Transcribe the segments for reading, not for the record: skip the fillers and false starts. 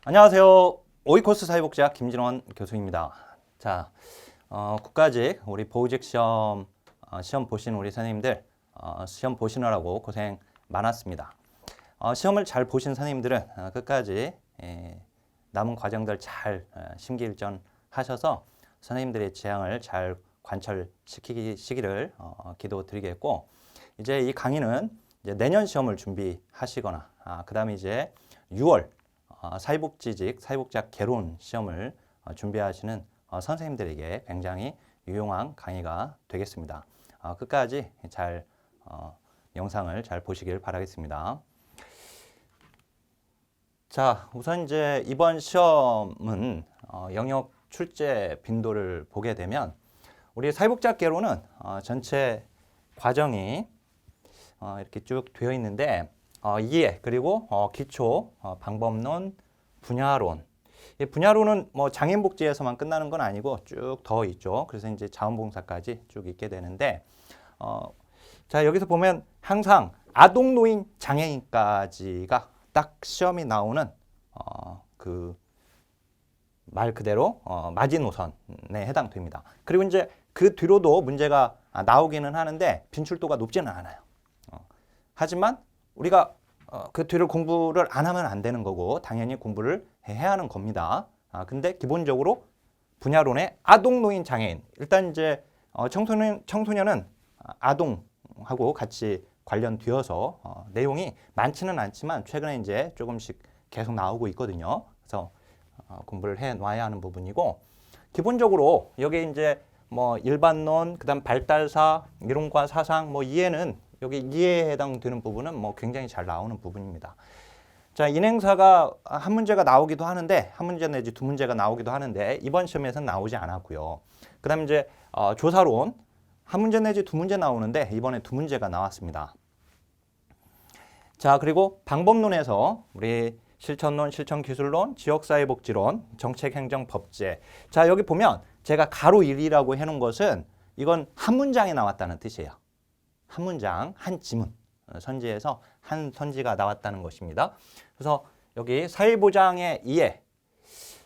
안녕하세요. 오이코스 사회복지학 김진원 교수입니다. 자, 국가직 우리 보호직 시험 보신 우리 선생님들 시험 보시느라고 고생 많았습니다. 시험을 잘 보신 선생님들은 끝까지 남은 과정들 잘 심기일전 하셔서 선생님들의 재앙을 잘 관철시키시기를 기도드리겠고, 이제 이 강의는 이제 내년 시험을 준비하시거나 그 다음에 이제 6월 사회복지학 개론 시험을 준비하시는 선생님들에게 굉장히 유용한 강의가 되겠습니다. 끝까지 잘 영상을 잘 보시길 바라겠습니다. 자, 우선 이제 이번 시험은 영역 출제 빈도를 보게 되면 우리 사회복지학 개론은 전체 과정이 이렇게 쭉 되어 있는데 이해 그리고 기초 방법론 분야론. 이 분야론은 뭐 장애인복지에서만 끝나는 건 아니고 쭉 더 있죠. 그래서 이제 자원봉사까지 쭉 있게 되는데 자, 여기서 보면 항상 아동 노인 장애인까지가 딱 시험이 나오는 그 말 그대로 마지노선에 해당됩니다. 그리고 이제 그 뒤로도 문제가 나오기는 하는데 빈출도가 높지는 않아요. 하지만 우리가 그 뒤를 공부를 안 하면 안 되는 거고 당연히 공부를 해야 하는 겁니다. 근데 기본적으로 분야론의 아동 노인 장애인, 일단 이제 청소년은 아동하고 같이 관련되어서 내용이 많지는 않지만 최근에 이제 조금씩 계속 나오고 있거든요. 그래서 공부를 해 놔야 하는 부분이고, 기본적으로 여기 이제 뭐 일반론, 그다음 발달사, 이론과 사상, 뭐 이해는 여기 이해에 해당되는 부분은 뭐 굉장히 잘 나오는 부분입니다. 자, 인행사가 한 문제가 나오기도 하는데, 한 문제 내지 두 문제가 나오기도 하는데 이번 시험에서는 나오지 않았고요. 그다음 이제 조사론 한 문제 내지 두 문제 나오는데 이번에 두 문제가 나왔습니다. 자, 그리고 방법론에서 우리 실천론, 실천기술론, 지역사회복지론, 정책행정법제. 자, 여기 보면 제가 가로 1이라고 해놓은 것은 이건 한 문장에 나왔다는 뜻이에요. 한 문장, 한 지문, 선지에서 한 선지가 나왔다는 것입니다. 그래서 여기 사회보장의 이해,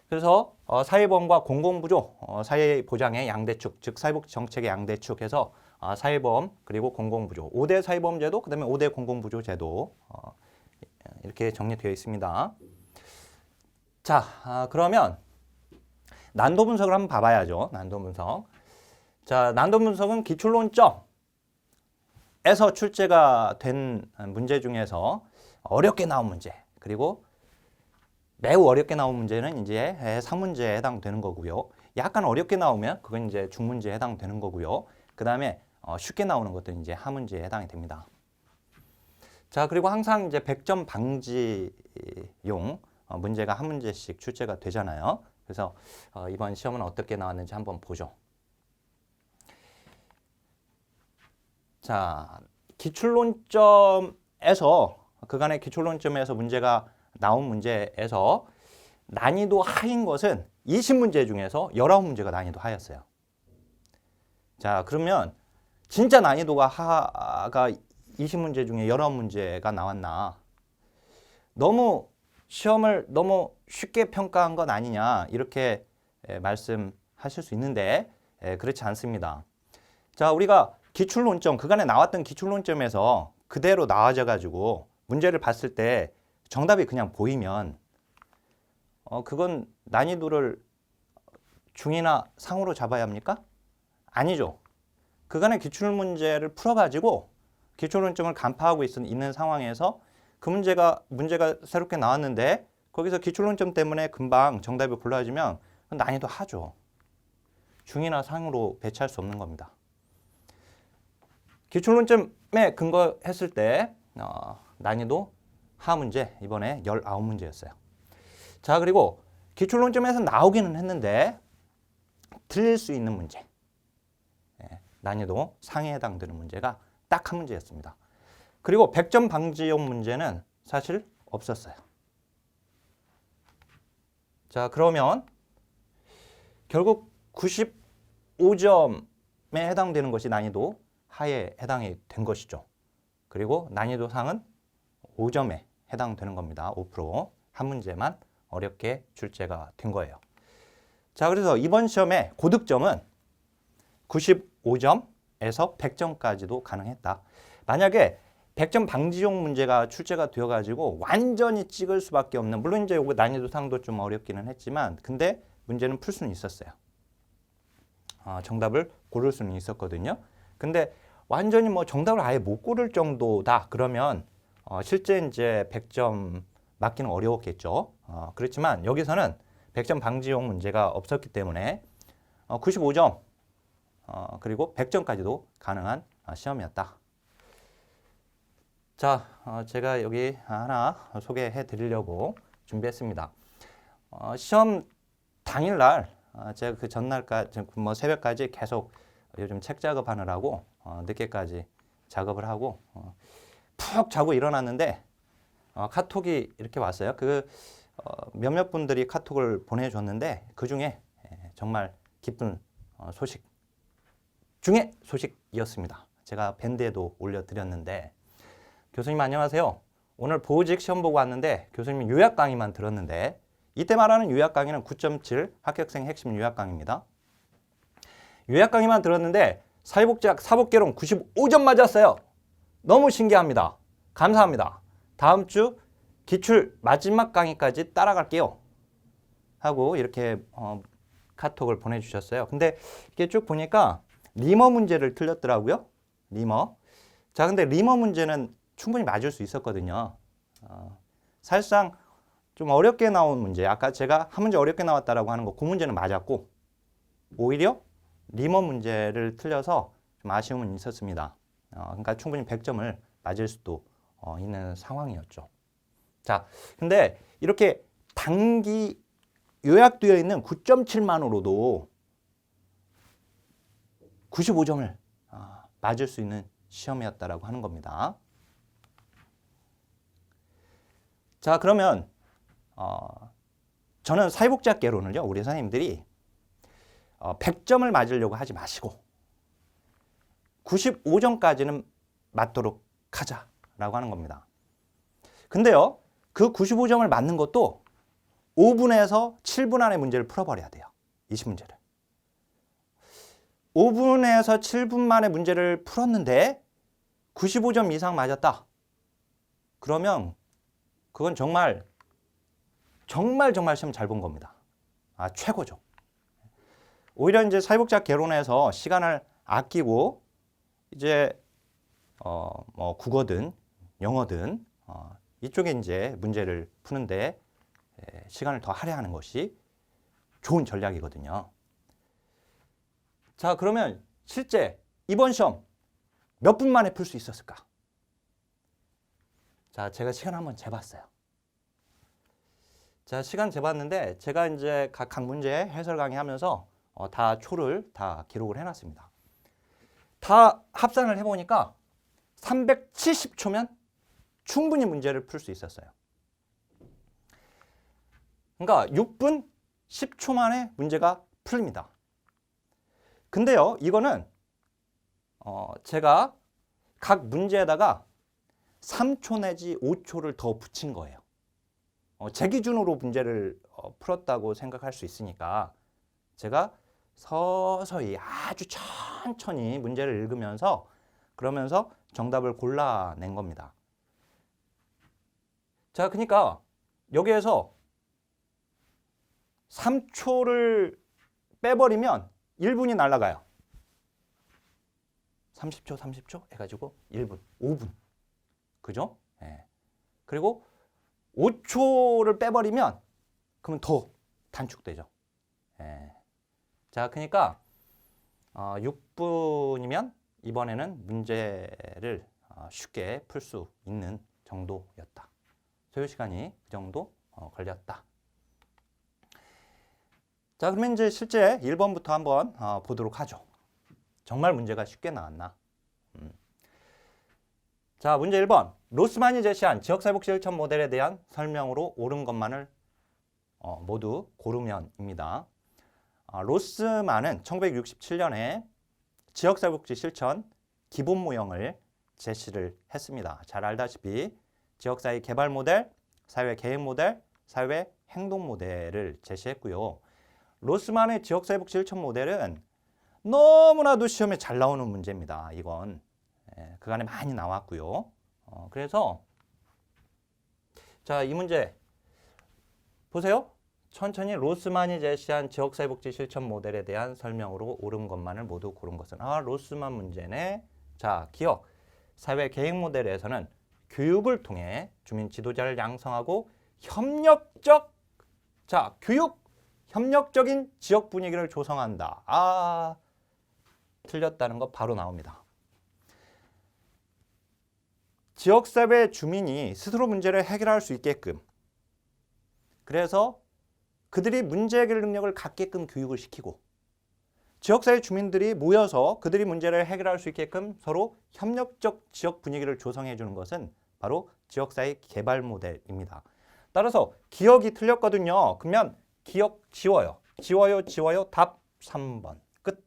그래서 사회보험과 공공부조, 사회보장의 양대축, 즉 사회복지 정책의 양대축에서 사회보험 그리고 공공부조, 5대 사회보험제도, 그 다음에 5대 공공부조제도 이렇게 정리되어 있습니다. 자, 그러면 난도 분석을 한번 봐봐야죠. 난도 분석. 자, 난도 분석은 기출론점 에서 출제가 된 문제 중에서 어렵게 나온 문제, 그리고 매우 어렵게 나온 문제는 이제 상문제에 해당되는 거고요. 약간 어렵게 나오면 그건 이제 중문제에 해당되는 거고요. 그 다음에 쉽게 나오는 것들은 이제 하문제에 해당이 됩니다. 자, 그리고 항상 이제 100점 방지용 문제가 한 문제씩 출제가 되잖아요. 그래서 이번 시험은 어떻게 나왔는지 한번 보죠. 자, 기출론점에서 그간의 기출론점에서 문제가 나온 문제에서 난이도 하인 것은 20문제 중에서 19문제가 난이도 하였어요. 자, 그러면 진짜 난이도가 하가 20문제 중에 19문제가 나왔나? 너무 시험을 너무 쉽게 평가한 것 아니냐, 이렇게 말씀하실 수 있는데 그렇지 않습니다. 자, 우리가 기출론점, 그간에 나왔던 기출론점에서 그대로 나와져 가지고 문제를 봤을 때 정답이 그냥 보이면 그건 난이도를 중이나 상으로 잡아야 합니까? 아니죠. 그간의 기출문제를 풀어가지고 기출론점을 간파하고 있는 상황에서 그 문제가 새롭게 나왔는데 거기서 기출론점 때문에 금방 정답이 골라지면 난이도 하죠. 중이나 상으로 배치할 수 없는 겁니다. 기출론점에 근거했을 때 난이도 하 문제 이번에 19문제였어요. 자, 그리고 기출론점에서 나오기는 했는데 틀릴 수 있는 문제, 난이도 상에 해당되는 문제가 딱 한 문제였습니다. 그리고 100점 방지용 문제는 사실 없었어요. 자, 그러면 결국 95점에 해당되는 것이 난이도 하에 해당이 된 것이죠. 그리고 난이도 상은 5점에 해당되는 겁니다. 5%. 한 문제만 어렵게 출제가 된 거예요. 자, 그래서 이번 시험의 고득점은 95점에서 100점까지도 가능했다. 만약에 100점 방지용 문제가 출제가 되어가지고 완전히 찍을 수밖에 없는, 물론 이제 요거 난이도상도 좀 어렵기는 했지만, 근데 문제는 풀 수는 있었어요. 정답을 고를 수는 있었거든요. 근데 완전히 뭐 정답을 아예 못 고를 정도다 그러면 실제 이제 100점 맞기는 어려웠겠죠. 그렇지만 여기서는 100점 방지용 문제가 없었기 때문에 95점 그리고 100점까지도 가능한 시험이었다. 자, 제가 여기 하나 소개해 드리려고 준비했습니다. 시험 당일날 제가 그 전날까지 뭐 새벽까지 계속 요즘 책 작업하느라고 늦게까지 작업을 하고 푹 자고 일어났는데 카톡이 이렇게 왔어요. 몇몇 분들이 카톡을 보내줬는데 그 중에 정말 기쁜 소식 중에 소식이었습니다. 제가 밴드에도 올려드렸는데, 교수님 안녕하세요. 오늘 보직 시험 보고 왔는데 교수님 요약 강의만 들었는데, 이때 말하는 요약 강의는 9.7 합격생 핵심 요약 강의입니다. 요약 강의만 들었는데 사회복지학 사법개론 95점 맞았어요. 너무 신기합니다. 감사합니다. 다음 주 기출 마지막 강의까지 따라갈게요. 하고 이렇게 카톡을 보내주셨어요. 근데 이렇게 쭉 보니까 리머 문제를 틀렸더라고요. 리머. 자, 근데 리머 문제는 충분히 맞을 수 있었거든요. 사실상 좀 어렵게 나온 문제, 아까 제가 한 문제 어렵게 나왔다라고 하는 거, 그 문제는 맞았고, 오히려 리머 문제를 틀려서 좀 아쉬움은 있었습니다. 그러니까 충분히 100점을 맞을 수도 있는 상황이었죠. 자, 근데 이렇게 단기 요약되어 있는 9.7만으로도 95점을 맞을 수 있는 시험이었다라고 하는 겁니다. 자, 그러면 저는 사회복지학 개론을요, 우리 선생님들이 100점을 맞으려고 하지 마시고 95점까지는 맞도록 하자라고 하는 겁니다. 근데요, 그 95점을 맞는 것도 5분에서 7분 안에 문제를 풀어버려야 돼요. 20문제를. 5분에서 7분 만에 문제를 풀었는데 95점 이상 맞았다. 그러면 그건 정말 시험 잘 본 겁니다. 최고죠. 오히려 이제 사회복지학 개론에서 시간을 아끼고 이제 뭐 국어든 영어든 이쪽에 이제 문제를 푸는데 시간을 더 할애하는 것이 좋은 전략이거든요. 자, 그러면 실제 이번 시험 몇 분 만에 풀 수 있었을까? 자, 제가 시간 한번 재봤어요. 자, 시간 재봤는데 제가 이제 각 문제 해설 강의하면서 다 초를 다 기록을 해놨습니다. 다 합산을 해보니까 370초면 충분히 문제를 풀 수 있었어요. 그러니까 6분 10초 만에 문제가 풀립니다. 근데요, 이거는 제가 각 문제에다가 3초 내지 5초를 더 붙인 거예요. 제 기준으로 문제를 풀었다고 생각할 수 있으니까 제가 서서히 아주 천천히 문제를 읽으면서 그러면서 정답을 골라낸 겁니다. 자, 그러니까 여기에서 3초를 빼버리면 1분이 날아가요. 30초 해가지고 1분, 5분. 그죠? 예. 그리고 5초를 빼버리면 그러면 더 단축되죠. 예. 자, 그러니까 6분이면 이번에는 문제를 쉽게 풀 수 있는 정도였다. 소요 시간이 그 정도 걸렸다. 자, 그러면 이제 실제 1번부터 한번 보도록 하죠. 정말 문제가 쉽게 나왔나? 자, 문제 1번. 로스만이 제시한 지역사회복지 실천 모델에 대한 설명으로 옳은 것만을 모두 고르면입니다. 로스만은 1967년에 지역사회복지 실천 기본 모형을 제시를 했습니다. 잘 알다시피 지역사회 개발 모델, 사회 계획 모델, 사회 행동 모델을 제시했고요. 로스만의 지역사회복지 실천 모델은 너무나도 시험에 잘 나오는 문제입니다. 이건 그간에 많이 나왔고요. 그래서 자, 이 문제 보세요. 천천히 로스만이 제시한 지역사회복지 실천 모델에 대한 설명으로 옳은 것만을 모두 고른 것은 로스만 문제네. 자, 기억. 사회 계획 모델에서는 교육을 통해 주민 지도자를 양성하고 협력적인 지역 분위기를 조성한다. 틀렸다는 거 바로 나옵니다. 지역사회 주민이 스스로 문제를 해결할 수 있게끔, 그래서 그들이 문제 해결 능력을 갖게끔 교육을 시키고, 지역사회 주민들이 모여서 그들이 문제를 해결할 수 있게끔 서로 협력적 지역 분위기를 조성해 주는 것은 바로 지역사회 개발 모델입니다. 따라서 기억이 틀렸거든요. 그러면 기억 지워요. 지워요. 답 3번. 끝.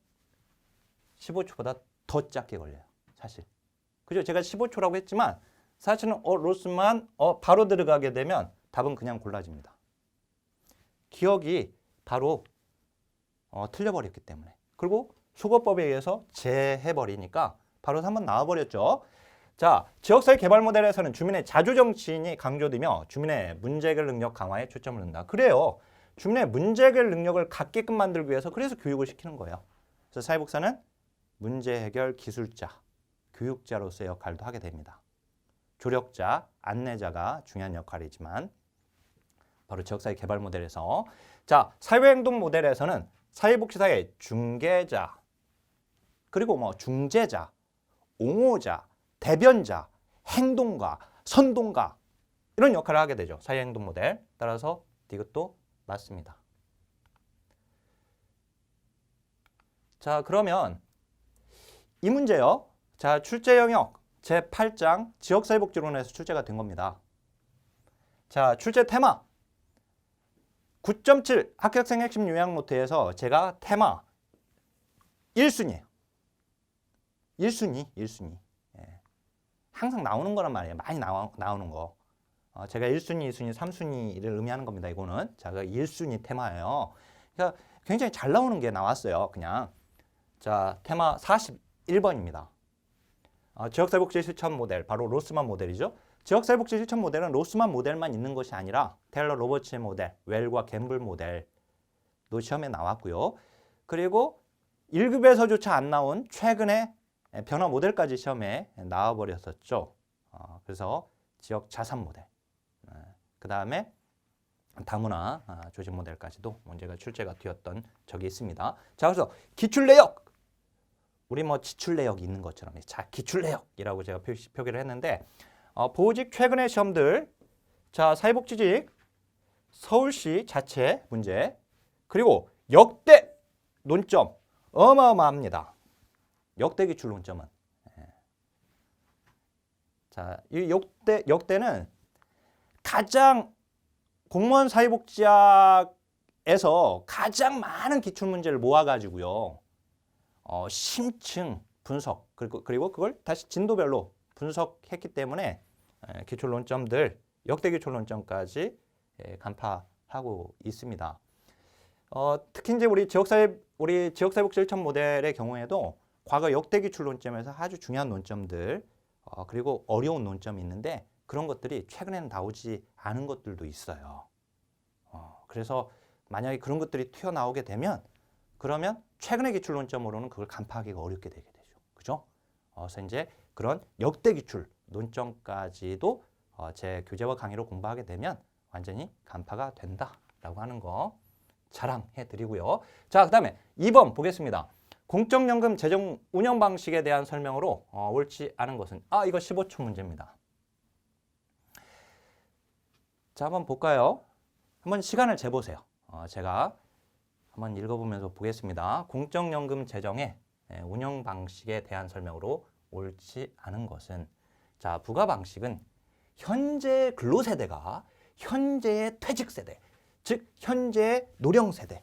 15초보다 더 짧게 걸려요. 사실. 그죠? 제가 15초라고 했지만 사실은 로스만 바로 들어가게 되면 답은 그냥 골라집니다. 기억이 바로 틀려버렸기 때문에. 그리고 수거법에 의해서 재해버리니까 바로 3번 나와버렸죠. 자, 지역사회 개발 모델에서는 주민의 자주정치인이 강조되며 주민의 문제 해결 능력 강화에 초점을 둔다. 그래요. 주민의 문제 해결 능력을 갖게끔 만들기 위해서 그래서 교육을 시키는 거예요. 그래서 사회복사는 문제 해결 기술자, 교육자로서의 역할도 하게 됩니다. 조력자, 안내자가 중요한 역할이지만 바로 지역사회 개발 모델에서 자, 사회행동 모델에서는 사회복지사의 중개자, 그리고 중재자, 옹호자, 대변자, 행동가, 선동가 이런 역할을 하게 되죠. 사회행동 모델. 따라서 이것도 맞습니다. 자, 그러면 이 문제요. 자, 출제 영역 제8장 지역사회복지론에서 출제가 된 겁니다. 자, 출제 테마 9.7 합격생 핵심 요약 노트에서 제가 테마 1순위예요. 1순위. 예. 항상 나오는 거란 말이에요. 많이 나오는 거. 제가 1순위, 2순위, 3순위를 의미하는 겁니다. 이거는. 제가 1순위 테마예요. 그러니까 굉장히 잘 나오는 게 나왔어요. 그냥. 자, 테마 41번입니다. 지역사회복지 실천 모델, 바로 로스만 모델이죠. 지역사회복지 실천 모델은 로스만 모델만 있는 것이 아니라 테일러 로버츠의 모델, 웰과 갬블 모델도 시험에 나왔고요. 그리고 1급에서조차 안 나온 최근에 변화 모델까지 시험에 나와버렸었죠. 그래서 지역 자산 모델, 그 다음에 다문화 조직 모델까지도 문제가 출제가 되었던 적이 있습니다. 자, 그래서 기출 내역, 우리 지출 내역이 있는 것처럼 자, 기출 내역이라고 제가 표기를 했는데 보직 최근의 시험들, 자, 사회복지직, 서울시 자체 문제, 그리고 역대 논점 어마어마합니다. 역대 기출 논점은. 자, 이 역대는 가장 공무원 사회복지학에서 가장 많은 기출 문제를 모아가지고요. 심층 분석, 그리고 그걸 다시 진도별로 분석했기 때문에 기출 논점들, 역대 기출 논점까지 간파하고 있습니다. 특히 이제 우리 지역사회복지 실천 모델의 경우에도 과거 역대 기출 논점에서 아주 중요한 논점들, 그리고 어려운 논점이 있는데 그런 것들이 최근에는 나오지 않은 것들도 있어요. 그래서 만약에 그런 것들이 튀어나오게 되면 그러면 최근의 기출 논점으로는 그걸 간파하기가 어렵게 되게 되죠. 그죠? 그래서 이제 그런 역대 기출 논점까지도 제 교재와 강의로 공부하게 되면 완전히 간파가 된다라고 하는 거 자랑해 드리고요. 자, 그 다음에 2번 보겠습니다. 공적연금 재정 운영 방식에 대한 설명으로 옳지 않은 것은 이거 15초 문제입니다. 자, 한번 볼까요? 한번 시간을 재보세요. 제가 한번 읽어보면서 보겠습니다. 공적연금 재정의 운영 방식에 대한 설명으로 옳지 않은 것은, 자, 부과 방식은 현재 근로세대가 현재의 퇴직세대, 즉 현재의 노령세대의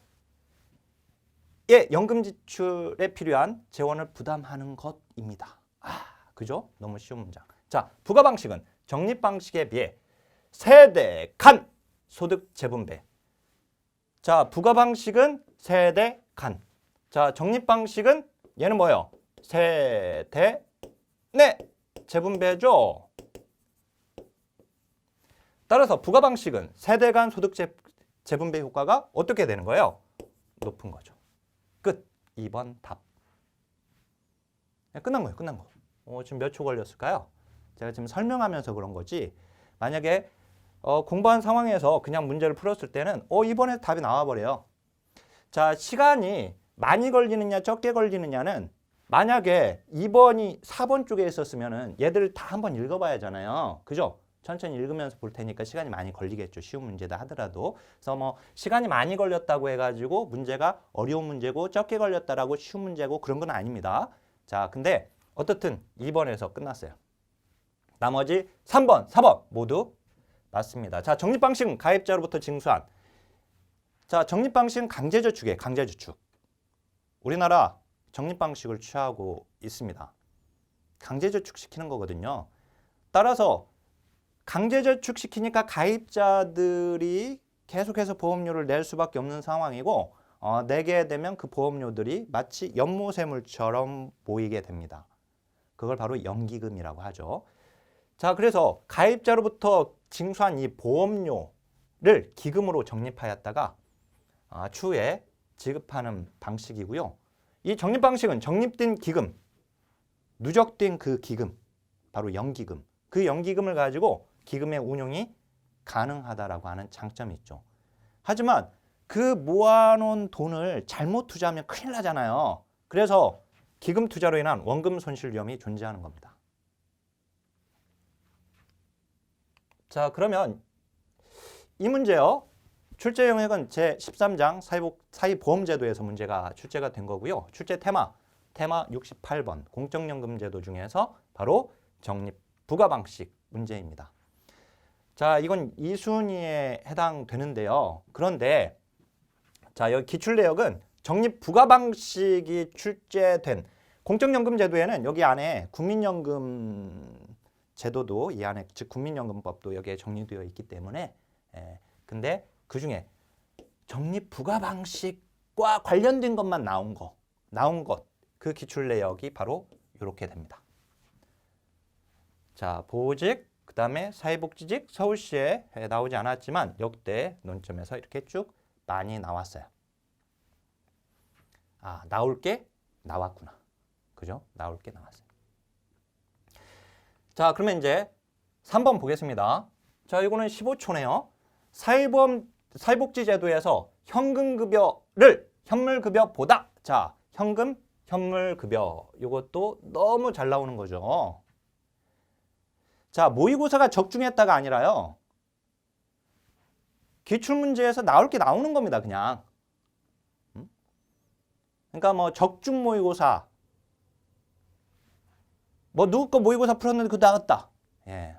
연금 지출에 필요한 재원을 부담하는 것입니다. 그죠? 너무 쉬운 문장. 자, 부과 방식은 적립 방식에 비해 세대 간 소득 재분배. 자, 부가 방식은 세대 간. 자, 적립 방식은 얘는 뭐예요? 세대 내 재분배죠. 따라서 부가 방식은 세대 간 소득 재분배 효과가 어떻게 되는 거예요? 높은 거죠. 끝. 2번 답. 끝난 거예요. 끝난 거. 지금 몇 초 걸렸을까요? 제가 지금 설명하면서 그런 거지. 만약에 공부한 상황에서 그냥 문제를 풀었을 때는 이번에 답이 나와버려요. 자, 시간이 많이 걸리느냐 적게 걸리느냐는 만약에 2번이 4번 쪽에 있었으면은 얘들을 다 한번 읽어봐야 하잖아요. 그죠? 천천히 읽으면서 볼 테니까 시간이 많이 걸리겠죠. 쉬운 문제다 하더라도. 그래서 뭐 시간이 많이 걸렸다고 해가지고 문제가 어려운 문제고 적게 걸렸다라고 쉬운 문제고 그런 건 아닙니다. 자, 근데 어떻든 2번에서 끝났어요. 나머지 3번, 4번 모두 맞습니다. 자, 적립 방식은 가입자로부터 징수한. 자, 적립 방식은 강제저축이에요. 강제저축. 우리나라 적립 방식을 취하고 있습니다. 강제저축 시키는 거거든요. 따라서 강제저축 시키니까 가입자들이 계속해서 보험료를 낼 수밖에 없는 상황이고 내게 되면 그 보험료들이 마치 연모세물처럼 보이게 됩니다. 그걸 바로 연기금이라고 하죠. 자, 그래서 가입자로부터 징수한 이 보험료를 기금으로 적립하였다가 추후에 지급하는 방식이고요. 이 적립 방식은 적립된 기금, 누적된 그 기금, 바로 연기금. 그 연기금을 가지고 기금의 운용이 가능하다라고 하는 장점이 있죠. 하지만 그 모아놓은 돈을 잘못 투자하면 큰일 나잖아요. 그래서 기금 투자로 인한 원금 손실 위험이 존재하는 겁니다. 자, 그러면 이 문제요. 출제 영역은 제13장 사회보험제도에서 문제가 출제가 된 거고요. 출제 테마 68번 공적연금제도 중에서 바로 적립 부가 방식 문제입니다. 자, 이건 2순위에 해당되는데요. 그런데 자, 여기 기출 내역은 적립 부가 방식이 출제된 공적연금제도에는 여기 안에 국민연금 제도도 이 안에 즉 국민연금법도 여기에 정리되어 있기 때문에 근데 그중에 적립 부가 방식과 관련된 것만 나온 것 그 기출 내역이 바로 이렇게 됩니다. 자, 보직 그다음에 사회복지직 서울시에 나오지 않았지만 역대 논점에서 이렇게 쭉 많이 나왔어요. 나올 게 나왔구나. 그죠? 나올 게 나왔어요. 자, 그러면 이제 3번 보겠습니다. 자, 이거는 15초네요. 사회복지제도에서 현금급여를 현물급여보다 자, 현금, 현물급여 이것도 너무 잘 나오는 거죠. 자, 모의고사가 적중했다가 아니라요. 기출문제에서 나올 게 나오는 겁니다. 그냥. 그러니까 뭐 적중 모의고사 뭐 누구 거 모의고사 풀었는데 그거 나왔다. 예.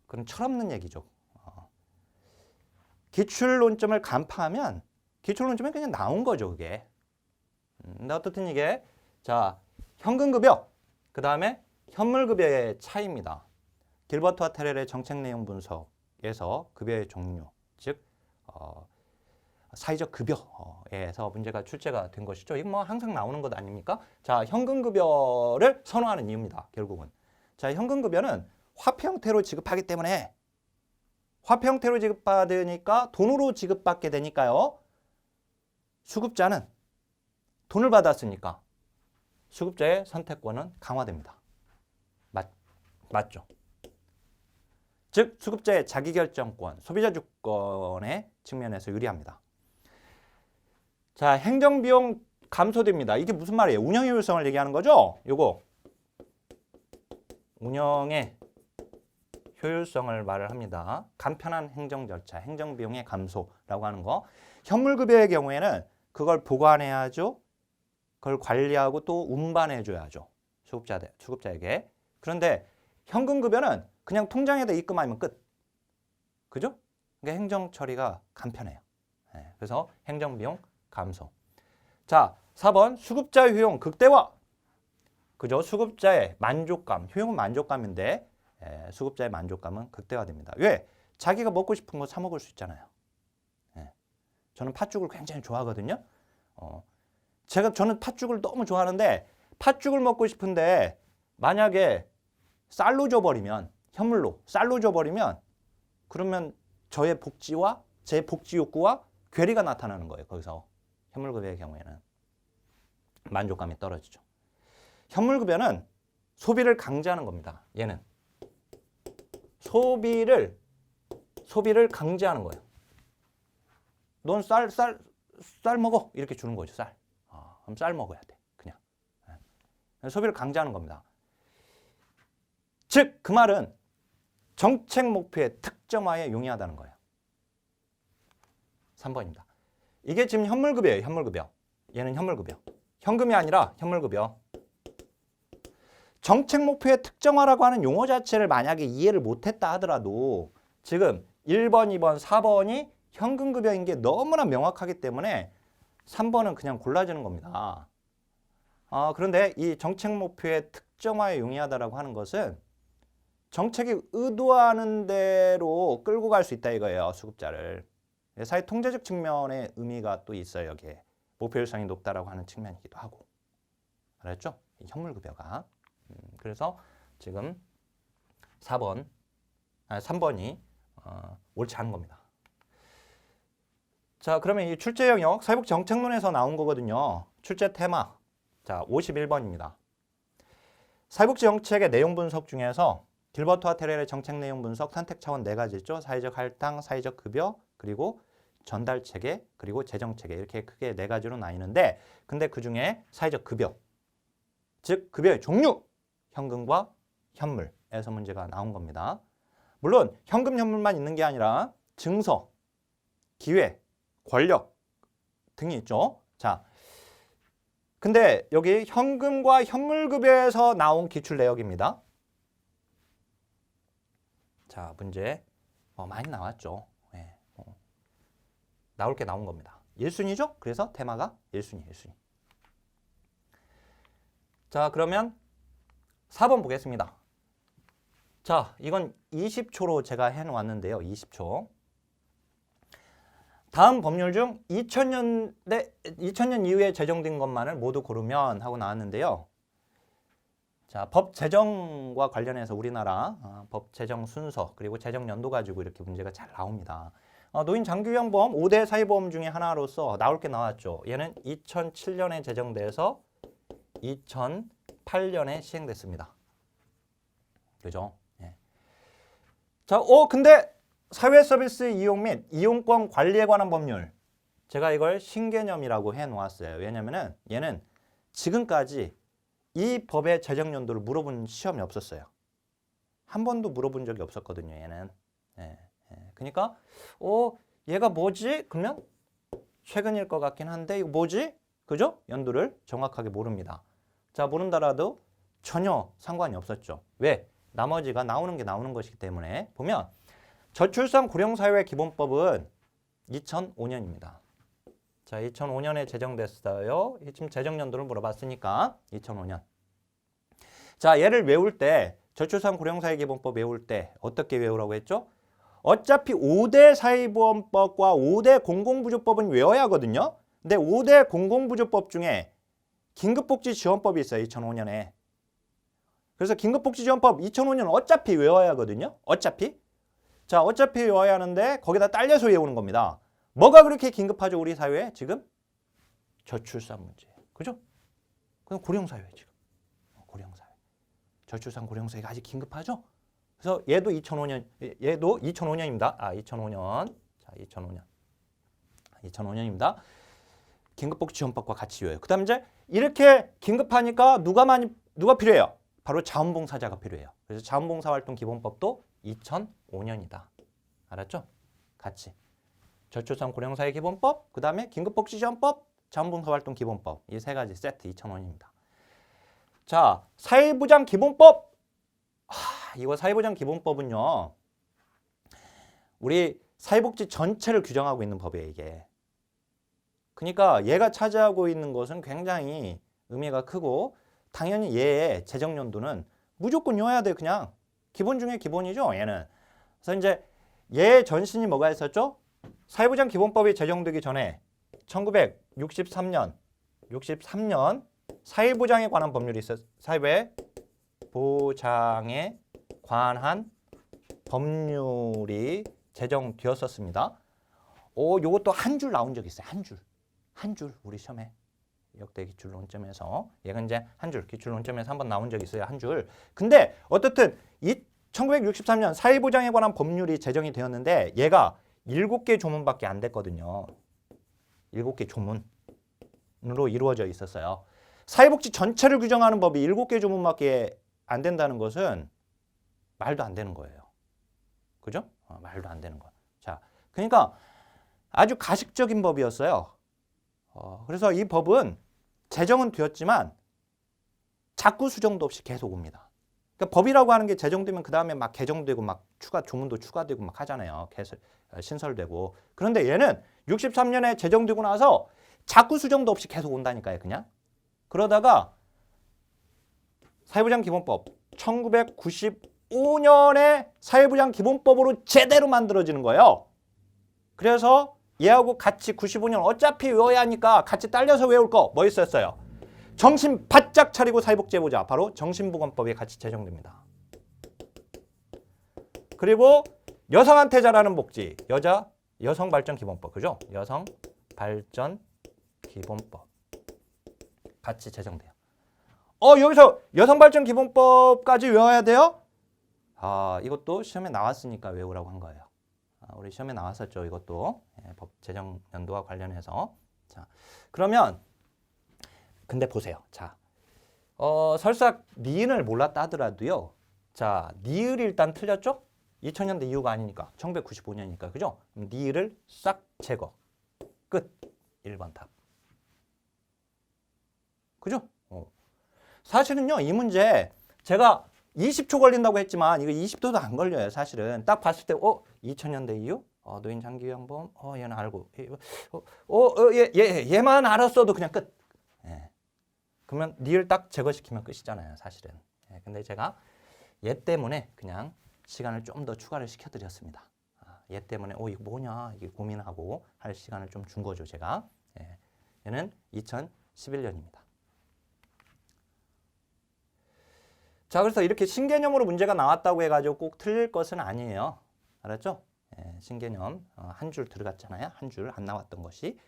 그건 철없는 얘기죠. 기출 논점을 간파하면 기출 논점이 그냥 나온 거죠, 그게. 근데 어떻든 이게 자, 현금급여 그다음에 현물급여의 차이입니다. 길버트와 테렐의 정책 내용 분석에서 급여의 종류, 즉 사회적 급여에서 문제가 출제가 된 것이죠. 이거 뭐 항상 나오는 것 아닙니까? 자, 현금급여를 선호하는 이유입니다. 결국은. 자, 현금급여는 화폐 형태로 지급하기 때문에 화폐 형태로 지급받으니까 돈으로 지급받게 되니까요. 수급자는 돈을 받았으니까 수급자의 선택권은 강화됩니다. 맞죠? 즉 수급자의 자기결정권, 소비자 주권의 측면에서 유리합니다. 자, 행정비용 감소됩니다. 이게 무슨 말이에요? 운영 효율성을 얘기하는 거죠? 요거 운영의 효율성을 말을 합니다. 간편한 행정 절차, 행정비용의 감소라고 하는 거. 현물급여의 경우에는 그걸 보관해야죠. 그걸 관리하고 또 운반해줘야죠. 수급자에게. 그런데 현금급여는 그냥 통장에다 입금하면 끝. 그죠? 그러니까 행정 처리가 간편해요. 네, 그래서 행정비용 감소. 자, 4번 수급자 효용 극대화. 그죠? 수급자의 만족감, 효용은 만족감인데 수급자의 만족감은 극대화됩니다. 왜? 자기가 먹고 싶은 거 사 먹을 수 있잖아요. 예. 저는 팥죽을 굉장히 좋아하거든요. 저는 팥죽을 너무 좋아하는데 팥죽을 먹고 싶은데 만약에 쌀로 줘버리면 현물로 쌀로 줘버리면 그러면 저의 복지와 제 복지 욕구와 괴리가 나타나는 거예요. 거기서 현물급여의 경우에는 만족감이 떨어지죠. 현물급여는 소비를 강제하는 겁니다. 얘는 소비를 강제하는 거예요. 넌 쌀 먹어 이렇게 주는 거죠. 쌀. 그럼 쌀 먹어야 돼. 그냥. 소비를 강제하는 겁니다. 즉 그 말은 정책 목표의 특정화에 용이하다는 거예요. 3번입니다. 이게 지금 현물급여예요. 현물급여. 얘는 현물급여. 현금이 아니라 현물급여. 정책 목표의 특정화라고 하는 용어 자체를 만약에 이해를 못했다 하더라도 지금 1번, 2번, 4번이 현금급여인 게 너무나 명확하기 때문에 3번은 그냥 골라지는 겁니다. 그런데 이 정책 목표의 특정화에 용이하다라고 하는 것은 정책이 의도하는 대로 끌고 갈 수 있다 이거예요. 수급자를. 사회 통제적 측면의 의미가 또 있어요. 여기에. 목표 일상이 높다라고 하는 측면이기도 하고. 알았죠? 이 현물급여가. 그래서 지금 3번이 옳지 않은 겁니다. 자, 그러면 이 출제 영역 사회복 정책론에서 나온 거거든요. 출제 테마. 자, 51번입니다. 사회복지 정책의 내용 분석 중에서 길버트와 테렐의 정책 내용 분석 선택 차원 4가지 있죠. 사회적 할당, 사회적 급여, 그리고 전달 체계, 그리고 재정 체계 이렇게 크게 4가지로 나뉘는데 근데 그중에 사회적 급여, 즉 급여의 종류, 현금과 현물에서 문제가 나온 겁니다. 물론 현금, 현물만 있는 게 아니라 증서, 기회, 권력 등이 있죠. 자, 근데 여기 현금과 현물급여에서 나온 기출 내역입니다. 자, 문제 많이 나왔죠. 네, 나올 게 나온 겁니다. 1순위죠? 그래서 테마가 1순위. 자, 그러면 4번 보겠습니다. 자, 이건 20초로 제가 해놓았는데요. 20초. 다음 법률 중 2000년 이후에 제정된 것만을 모두 고르면 하고 나왔는데요. 자, 법 제정과 관련해서 우리나라 법 제정 순서 그리고 제정 연도 가지고 이렇게 문제가 잘 나옵니다. 노인 장기요양보험 5대 사회보험 중에 하나로서 나올 게 나왔죠. 얘는 2007년에 제정돼서 2008년에 시행됐습니다. 그죠? 예. 자, 근데 사회 서비스 이용 및 이용권 관리에 관한 법률. 제가 이걸 신개념이라고 해 놓았어요. 왜냐면은 얘는 지금까지 이 법의 제정 연도를 물어본 시험이 없었어요. 한 번도 물어본 적이 없었거든요, 얘는. 그러니까 얘가 뭐지? 그러면 최근일 것 같긴 한데 이거 뭐지? 그죠? 연도를 정확하게 모릅니다. 자, 모른다라도 전혀 상관이 없었죠. 왜? 나머지가 나오는 게 나오는 것이기 때문에 보면 저출산 고령사회 기본법은 2005년입니다. 자, 2005년에 제정됐어요. 지금 제정 연도를 물어봤으니까 2005년. 자, 얘를 외울 때 저출산 고령사회 기본법 외울 때 어떻게 외우라고 했죠? 어차피 5대 사회보험법과 5대 공공부조법은 외워야 하거든요. 근데 5대 공공부조법 중에 긴급복지지원법이 있어요. 2005년에. 그래서 긴급복지지원법 2005년 어차피 외워야 하거든요. 어차피. 자, 어차피 외워야 하는데 거기다 딸려서 외우는 겁니다. 뭐가 그렇게 긴급하죠? 우리 사회에 지금? 저출산 문제. 그죠? 그럼 고령사회 지금. 고령사회. 저출산 고령사회가 아직 긴급하죠? 그래서 얘도 2005년입니다. 2005년. 자, 2005년입니다. 긴급복지지원법과 같이 외워요. 그다음 이제 이렇게 긴급하니까 누가 필요해요? 바로 자원봉사자가 필요해요. 그래서 자원봉사활동기본법도 2005년이다. 알았죠? 같이. 저출산 고령사회 기본법, 그 다음에 긴급복지지원법, 자원봉사활동기본법 이 3가지 세트 2005년입니다. 자, 사회보장기본법. 이거 사회보장기본법은요. 우리 사회복지 전체를 규정하고 있는 법이에요, 이게. 그러니까 얘가 차지하고 있는 것은 굉장히 의미가 크고 당연히 얘의 제정 연도는 무조건 외워야 돼. 그냥 기본 중에 기본이죠, 얘는. 그래서 이제 얘 전신이 뭐가 있었죠? 사회보장 기본법이 제정되기 전에 1963년 사회보장에 관한 법률이 있었어요. 사회보장에 관한 법률이 제정되었었습니다. 요것도 한 줄 나온 적이 있어요. 한 줄 우리 시험에 역대 기출 논점에서 얘가 이제 한 줄 기출 논점에서 한번 나온 적이 있어요. 한 줄. 근데 어떻든 이 1963년 사회보장에 관한 법률이 제정이 되었는데 얘가 7개 조문밖에 안 됐거든요. 7개 조문으로 이루어져 있었어요. 사회복지 전체를 규정하는 법이 7개 조문밖에 안 된다는 것은 말도 안 되는 거예요. 그죠? 말도 안 되는 거. 자, 그러니까 아주 가식적인 법이었어요. 그래서 이 법은 제정은 되었지만 자꾸 수정도 없이 계속 옵니다. 그러니까 법이라고 하는 게 제정되면 그 다음에 막 개정되고 막 조문도 추가되고 막 하잖아요. 신설되고. 그런데 얘는 63년에 제정되고 나서 자꾸 수정도 없이 계속 온다니까요. 그냥. 그러다가 사회보장 기본법 1995년에 사회보장 기본법으로 제대로 만들어지는 거예요. 그래서 얘하고 같이 95년 어차피 외워야 하니까 같이 딸려서 외울 거 뭐 있었어요? 정신 바짝 차리고 사회복지 해보자. 바로 정신보건법이 같이 제정됩니다. 그리고 여성한테 잘하는 복지, 여성발전기본법, 그죠? 여성발전기본법 같이 제정돼요. 여기서 여성발전기본법까지 외워야 돼요? 이것도 시험에 나왔으니까 외우라고 한 거예요. 우리 시험에 나왔었죠. 이것도 법 제정 연도와 관련해서. 자, 그러면 근데 보세요. 자, 설사 니은을 몰랐다 하더라도요. 자, 니을이 일단 틀렸죠? 2000년대 이후가 아니니까 1995년이니까 그죠? 니을을 싹 제거. 끝. 1번 답. 그죠? 사실은요. 이 문제 제가 20초 걸린다고 했지만 이거 20초도 안 걸려요. 사실은 딱 봤을 때 2000년대 이후 노인 장기 요양보험 얘는 알고 얘만 알았어도 그냥 끝. 예. 그러면 니을 딱 제거시키면 끝이잖아요. 사실은. 예. 근데 제가 얘 때문에 그냥 시간을 좀 더 추가를 시켜드렸습니다. 얘 때문에 이거 뭐냐 이게 고민하고 할 시간을 좀 준 거죠. 제가. 예. 얘는 2011년입니다. 자, 그래서 이렇게 신개념으로 문제가 나왔다고 해가지고 꼭 틀릴 것은 아니에요. 알았죠? 예, 신개념 한 줄 들어갔잖아요. 한 줄 안 나왔던 것이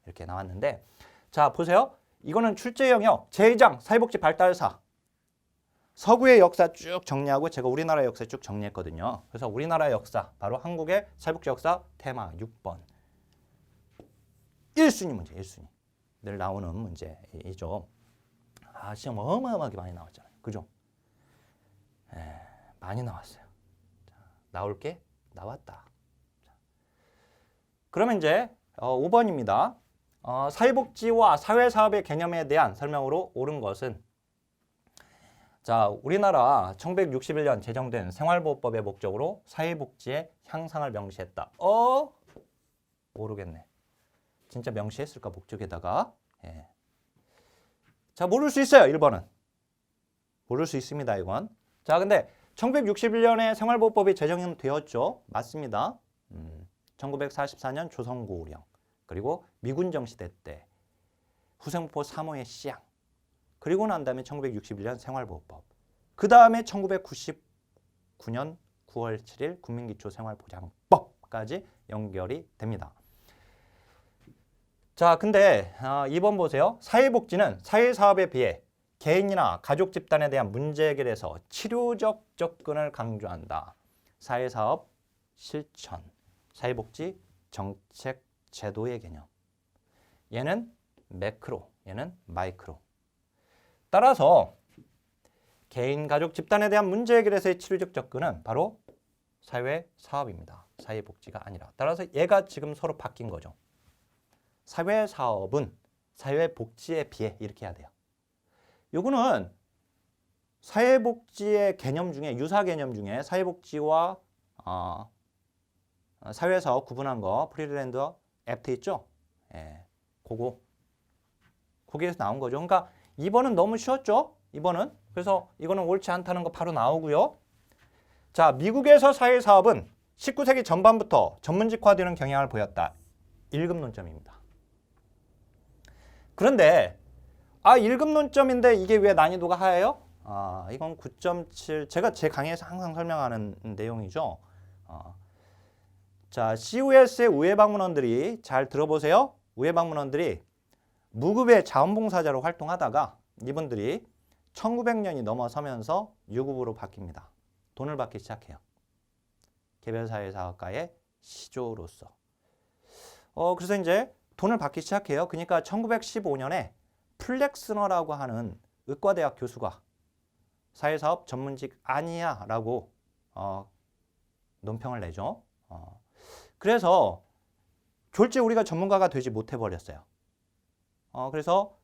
이렇게 나왔는데, 자 보세요. 이거는 출제 영역 제2장 사회복지 발달사 서구의 역사 쭉 정리하고 제가 우리나라 역사 쭉 정리했거든요. 그래서 우리나라 역사 바로 한국의 사회복지 역사 테마 6번 1순위 문제 1순위 늘 나오는 문제이죠. 시험 어마어마하게 많이 나왔잖아요. 그죠? 많이 나왔어요. 자, 나올 게 나왔다. 자, 그러면 이제 5번입니다. 사회복지와 사회사업의 개념에 대한 설명으로 옳은 것은 자, 우리나라 1961년 제정된 생활보호법의 목적으로 사회복지의 향상을 명시했다. 모르겠네. 진짜 명시했을까 목적에다가. 예. 자, 모를 수 있어요. 1번은. 모를 수 있습니다. 이건. 자, 근데 1961년에 생활보호법이 제정되었죠. 맞습니다. 1944년 조선고우령 그리고 미군정 시대 때 후생포 3호의 시향 그리고 난 다음에 1961년 생활보호법 그 다음에 1999년 9월 7일 국민기초생활보장법까지 연결이 됩니다. 자, 근데 2번 보세요. 사회복지는 사회사업에 비해 개인이나 가족 집단에 대한 문제 해결에서 치료적 접근을 강조한다. 사회사업 실천, 사회복지 정책 제도의 개념. 얘는 매크로, 얘는 마이크로. 따라서 개인, 가족, 집단에 대한 문제 해결에서의 치료적 접근은 바로 사회사업입니다. 사회복지가 아니라. 따라서 얘가 지금 서로 바뀐 거죠. 사회사업은 사회복지에 비해 이렇게 해야 돼요. 요거는 사회복지의 개념 중에 유사 개념 중에 사회복지와 사회사업 구분한 거 프리랜드 액트 있죠? 예, 거기에서 나온 거죠. 그러니까 2번은 너무 쉬웠죠? 2번은. 그래서 이거는 옳지 않다는 거 바로 나오고요. 자, 미국에서 사회사업은 19세기 전반부터 전문직화되는 경향을 보였다. 1급 논점입니다. 그런데 1급 논점인데 이게 왜 난이도가 하해요? 이건 9.7. 제가 제 강의에서 항상 설명하는 내용이죠. 자, COS의 우회 방문원들이 잘 들어보세요. 우회 방문원들이 무급의 자원봉사자로 활동하다가 이분들이 1900년이 넘어서면서 유급으로 바뀝니다. 돈을 받기 시작해요. 개별사회사업가의 시조로서. 그래서 이제 돈을 받기 시작해요. 그러니까 1915년에 플렉스너라고 하는 의과대학 교수가 사회사업 전문직 아니야 라고 논평을 내죠. 그래서 졸지 우리가 전문가가 되지 못해 버렸어요. 그래서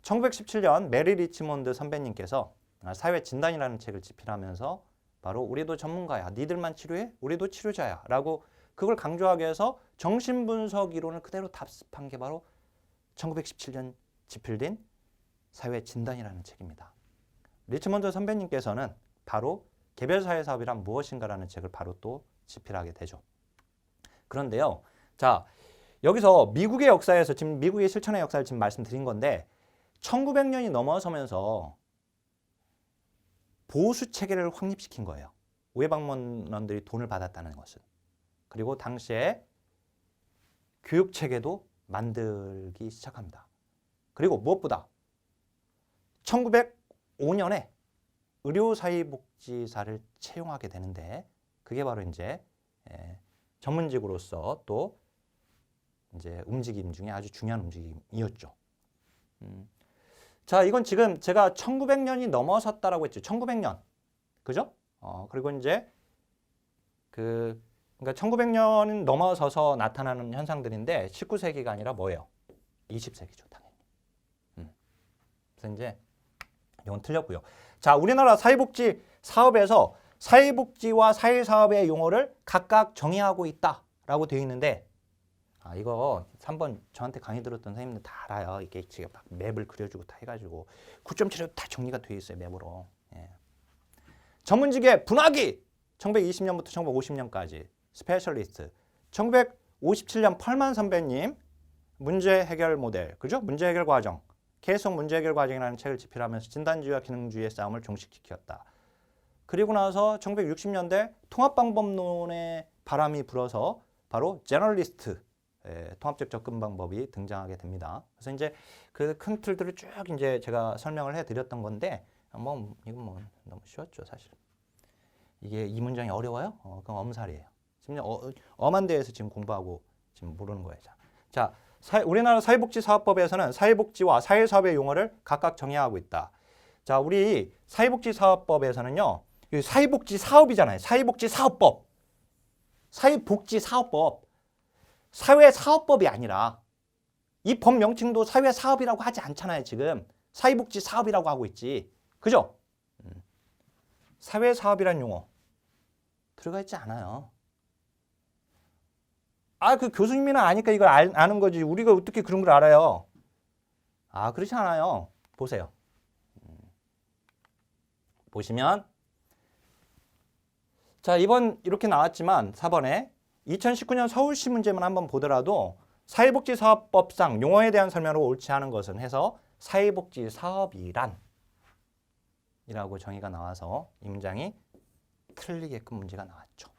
1917년 메리 리치몬드 선배님께서 사회진단이라는 책을 집필하면서 바로 우리도 전문가야, 니들만 치료해? 우리도 치료자야 라고 그걸 강조하기 위해서 정신분석 이론을 그대로 답습한 게 바로 1917년 집필된 사회진단이라는 책입니다. 리치몬드 선배님께서는 바로 개별사회사업이란 무엇인가라는 책을 바로 또 집필하게 되죠. 그런데요, 자, 여기서 미국의 역사에서 지금 미국의 실천의 역사를 지금 말씀드린 건데 1900년이 넘어서면서 보수 체계를 확립시킨 거예요. 우회 방문원들이 돈을 받았다는 것은. 그리고 당시에 교육 체계도 만들기 시작합니다. 그리고 무엇보다 1905년에 의료사회복지사를 채용하게 되는데 그게 바로 이제 전문직으로서 또 이제 움직임 중에 아주 중요한 움직임이었죠. 자, 이건 지금 제가 1900년이 넘어섰다라고 했죠. 1900년. 그죠? 그리고 이제 그러니까 1900년 넘어서서 나타나는 현상들인데 19세기가 아니라 뭐예요? 20세기죠, 당연히. 그래서 이제 이건 틀렸고요. 자, 우리나라 사회복지 사업에서 사회복지와 사회사업의 용어를 각각 정의하고 있다라고 되어 있는데 이거 3번 저한테 강의 들었던 선생님들 다 알아요. 이게 지금 막 맵을 그려주고 다 해가지고 9.7로 다 정리가 되어 있어요. 맵으로. 예. 전문직의 분화기 1920년부터 1950년까지 스페셜리스트 1957년 펄만 선배님 문제 해결 모델 그죠? 문제 해결 과정 계속 문제 해결 과정이라는 책을 집필하면서 진단주의와 기능주의의 싸움을 종식시켰다. 그리고 나서 1960년대 통합방법론의 바람이 불어서 바로 제너럴리스트 통합적 접근 방법이 등장하게 됩니다. 그래서 이제 그 큰 틀들을 쭉 이제 제가 설명을 해드렸던 건데 이건 뭐 너무 쉬웠죠, 사실. 이게 이 문장이 어려워요? 그럼 엄살이에요. 지금 엄한 데에서 지금 공부하고 지금 모르는 거예요. 자, 우리나라 사회복지사업법에서는 사회복지와 사회사업의 용어를 각각 정의하고 있다. 자, 우리 사회복지사업법에서는요, 사회복지사업이잖아요. 사회복지사업법. 사회복지사업법. 사회사업법이 아니라 이 법 명칭도 사회사업이라고 하지 않잖아요. 지금 사회복지사업이라고 하고 있지. 그죠? 사회사업이란 용어 들어가 있지 않아요. 그 교수님이나 아니까 이걸 아는 거지. 우리가 어떻게 그런 걸 알아요? 그렇지 않아요. 보세요. 보시면 자, 이번 이렇게 나왔지만 4번에 2019년 서울시 문제만 한번 보더라도 사회복지사업법상 용어에 대한 설명으로 옳지 않은 것은 해서 사회복지사업이란 이라고 정의가 나와서 이 문장이 틀리게끔 문제가 나왔죠.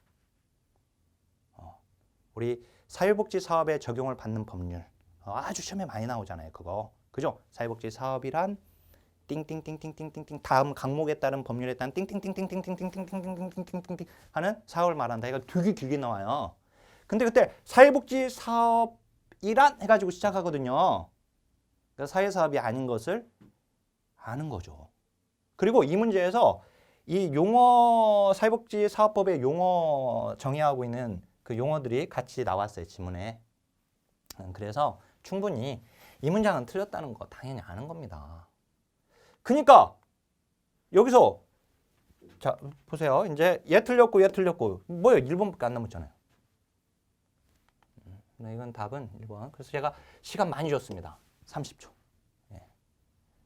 우리 사회복지사업에 적용을 받는 법률 아주 시험에 많이 나오잖아요. 그거 그죠? 사회복지사업이란 띵띵띵띵띵띵띵 다음 강목에 따른 법률에 따른 띵띵띵띵띵띵띵띵띵띵띵띵띵 하는 사업을 말한다. 이거 되게 길게 나와요. 근데 그때 사회복지사업이란 해가지고 시작하거든요. 그러니까 사회사업이 아닌 것을 아는 거죠. 그리고 이 문제에서 이 용어 사회복지사업법의 용어 정의하고 있는 그 용어들이 같이 나왔어요. 지문에. 그래서 충분히 이 문장은 틀렸다는 거 당연히 아는 겁니다. 그러니까 여기서 자 보세요. 이제 얘 틀렸고 얘 틀렸고 뭐예요? 1번밖에 안 남았잖아요. 이건 답은 1번. 그래서 제가 시간 많이 줬습니다. 30초. 예.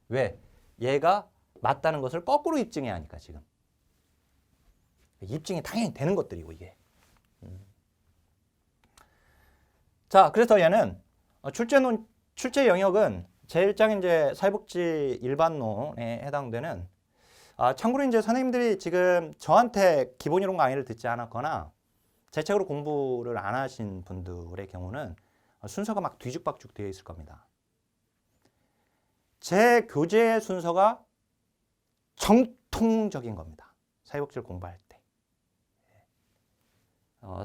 왜? 얘가 맞다는 것을 거꾸로 입증해야 하니까 지금. 입증이 당연히 되는 것들이고 이게. 자, 그래서 얘는 출제 영역은 제1장 이제 사회복지 일반론에 해당되는 참고로 이제 선생님들이 지금 저한테 기본이론 강의를 듣지 않았거나 제 책으로 공부를 안 하신 분들의 경우는 순서가 막 뒤죽박죽 되어 있을 겁니다. 제 교재의 순서가 정통적인 겁니다. 사회복지를 공부할 때.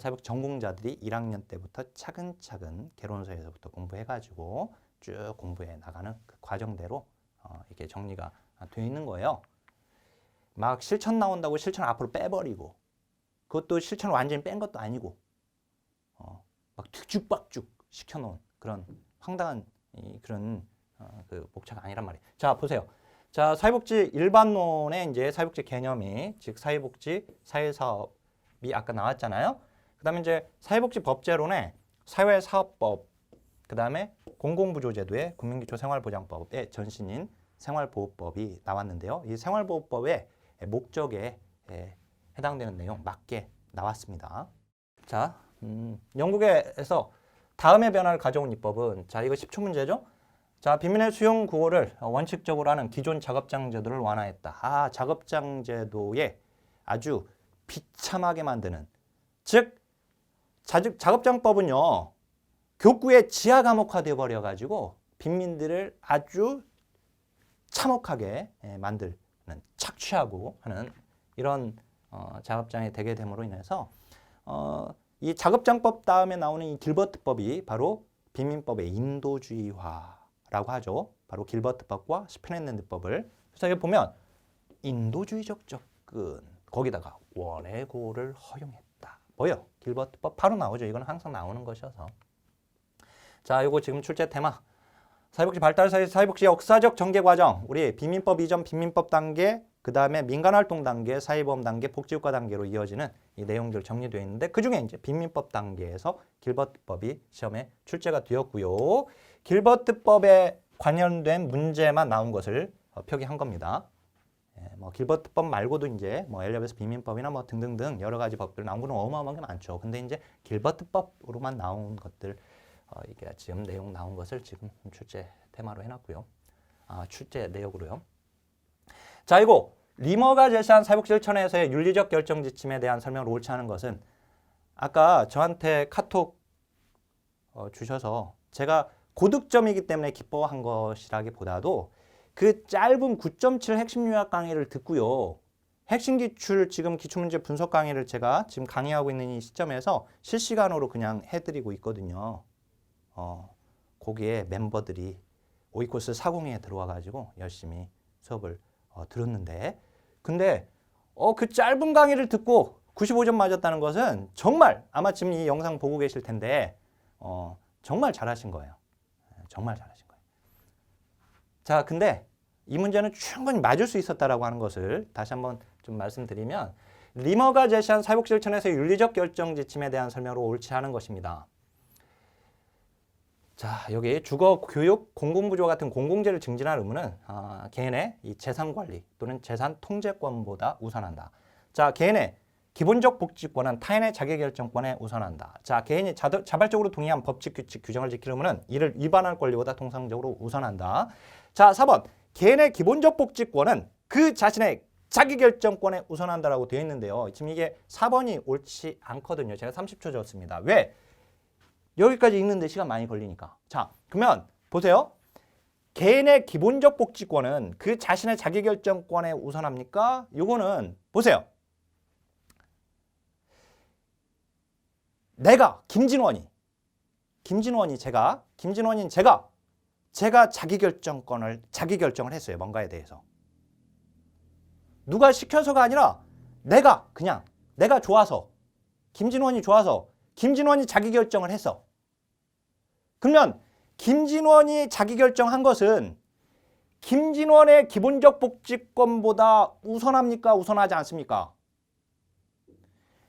사회복지 전공자들이 1학년 때부터 차근차근 개론서에서부터 공부해가지고 쭉 공부해 나가는 그 과정대로 이렇게 정리가 되어 있는 거예요. 막 실천 나온다고 실천 앞으로 빼버리고 그것도 실천을 완전히 뺀 것도 아니고 막 뒤죽박죽 시켜놓은 그런 황당한 그런 그 복차가 아니란 말이에요. 자, 보세요. 자, 사회복지 일반론의 이제 사회복지 개념이 즉 사회복지 사회사업이 아까 나왔잖아요. 그다음에 이제 사회복지 법제론의 사회사업법, 그다음에 공공부조제도의 국민기초생활보장법의 전신인 생활보호법이 나왔는데요. 이 생활보호법의 목적에 해당되는 내용 맞게 나왔습니다. 자, 영국에서 다음의 변화를 가져온 입법은 자, 이거 10초 문제죠. 자, 빈민의 수용 구호를 원칙적으로 하는 기존 작업장 제도를 완화했다. 작업장 제도에 아주 비참하게 만드는, 즉 작업장법은요 교구의 지하 과목화되어 버려 가지고 빈민들을 아주 참혹하게 만드는, 착취하고 하는 이런 작업장이 되게 됨으로 인해서 이 작업장법 다음에 나오는 이 길버트법이 바로 빈민법의 인도주의화라고 하죠. 바로 길버트법과 스피넨랜드법을. 그래서 여기 보면 인도주의적 접근, 거기다가 원해고를 허용했다. 뭐요? 길버트법 바로 나오죠. 이건 항상 나오는 것이어서. 자, 이거 지금 출제 테마. 사회복지 발달 사이 사회복지 역사적 전개 과정. 우리 빈민법 이전 빈민법 단계, 그 다음에 민간활동 단계, 사회보험 단계, 복지국가 단계로 이어지는 이 내용들 정리되어 있는데 그 중에 이제 빈민법 단계에서 길버트법이 시험에 출제가 되었고요. 길버트법에 관련된 문제만 나온 것을 표기한 겁니다. 뭐 길버트법 말고도 이제 뭐 엘리자베스 빈민법이나 뭐 등등등 여러 가지 법들 나온 거는 어마어마하게 많죠. 근데 이제 길버트법으로만 나온 것들 이게 지금 내용 나온 것을 지금 출제 테마로 해놨고요. 출제 내역으로요. 자, 이거 리머가 제시한 사회복지 실천에서의 윤리적 결정 지침에 대한 설명을 옳지 않은 것은 아까 저한테 카톡 주셔서 제가 고득점이기 때문에 기뻐한 것이라기보다도 그 짧은 9.7 핵심 요약 강의를 듣고요. 핵심 기출 지금 기출문제 분석 강의를 제가 지금 강의하고 있는 이 시점에서 실시간으로 그냥 해드리고 있거든요. 거기에 멤버들이 오이코스 402에 들어와 가지고 열심히 수업을 들었는데 근데 그 짧은 강의를 듣고 95점 맞았다는 것은 정말 아마 지금 이 영상 보고 계실 텐데 정말 잘하신 거예요. 정말 잘하신 거예요. 자, 근데 이 문제는 충분히 맞을 수 있었다라고 하는 것을 다시 한번 좀 말씀드리면 리머가 제시한 사회복지 실천에서의 윤리적 결정 지침에 대한 설명으로 옳지 않은 것입니다. 자, 여기 주거, 교육, 공공부조 같은 공공재를 증진할 의무는 개인의 이 재산관리 또는 재산 통제권보다 우선한다. 자, 개인의 기본적 복지권은 타인의 자기결정권에 우선한다. 자, 개인이 자발적으로 동의한 법칙, 규칙, 규정을 지킬 의무는 이를 위반할 권리보다 통상적으로 우선한다. 자, 4번. 개인의 기본적 복지권은 그 자신의 자기결정권에 우선한다라고 되어 있는데요. 지금 이게 4번이 옳지 않거든요. 제가 30초 줬습니다. 왜? 여기까지 읽는데 시간 많이 걸리니까. 자, 그러면 보세요. 개인의 기본적 복지권은 그 자신의 자기결정권에 우선합니까? 이거는 보세요. 내가 김진원인 제가 자기결정을 했어요. 뭔가에 대해서. 누가 시켜서가 아니라 내가 좋아서 김진원이 좋아서 김진원이 자기결정을 했어. 그러면 김진원이 자기결정한 것은 김진원의 기본적 복지권보다 우선합니까? 우선하지 않습니까?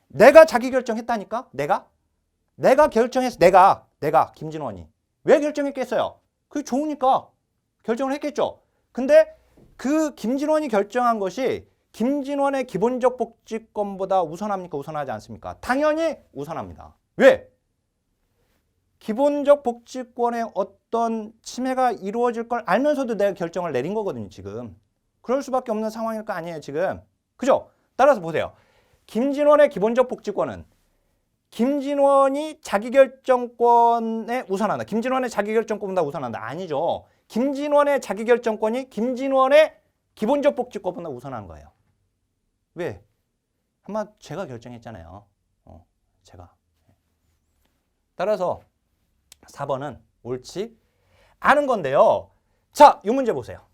내가 자기결정했다니까? 내가 결정했어. 내가 김진원이. 왜 결정했겠어요? 그게 좋으니까 결정을 했겠죠. 근데 그 김진원이 결정한 것이 김진원의 기본적 복지권보다 우선합니까? 우선하지 않습니까? 당연히 우선합니다. 왜? 기본적 복지권의 어떤 침해가 이루어질 걸 알면서도 내가 결정을 내린 거거든요, 지금. 그럴 수밖에 없는 상황일 거 아니에요, 지금. 그죠? 따라서 보세요. 김진원의 기본적 복지권은 김진원이 자기결정권에 우선한다. 김진원의 자기결정권보다 우선한다. 아니죠. 김진원의 자기결정권이 김진원의 기본적 복지권보다 우선한 거예요. 왜? 한번 제가 결정했잖아요. 제가. 따라서 4번은 옳지 않은 건데요. 자, 이 문제 보세요.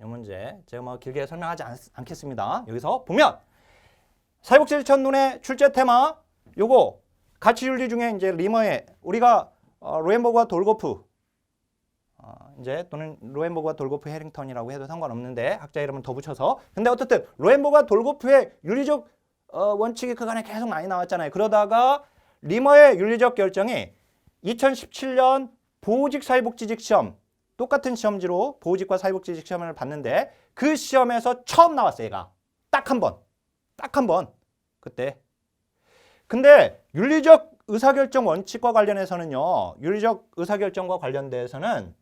이 문제 제가 뭐 길게 설명하지 않겠습니다. 여기서 보면 사회복지실천론의 출제 테마 요거 가치윤리 중에 이제 리머의 우리가 로엔버그와 돌고프 이제 또는 로엔버그와 돌고프 해링턴이라고 해도 상관없는데 학자 이름은 더 붙여서 근데 어쨌든 로엔버그와 돌고프의 윤리적 원칙이 그간에 계속 많이 나왔잖아요. 그러다가 리머의 윤리적 결정이 2017년 보호직 사회복지직 시험 똑같은 시험지로 보호직과 사회복지직 시험을 봤는데 그 시험에서 처음 나왔어요. 얘가 딱 한 번 그때. 근데 윤리적 의사결정 원칙과 관련해서는요. 윤리적 의사결정과 관련돼서는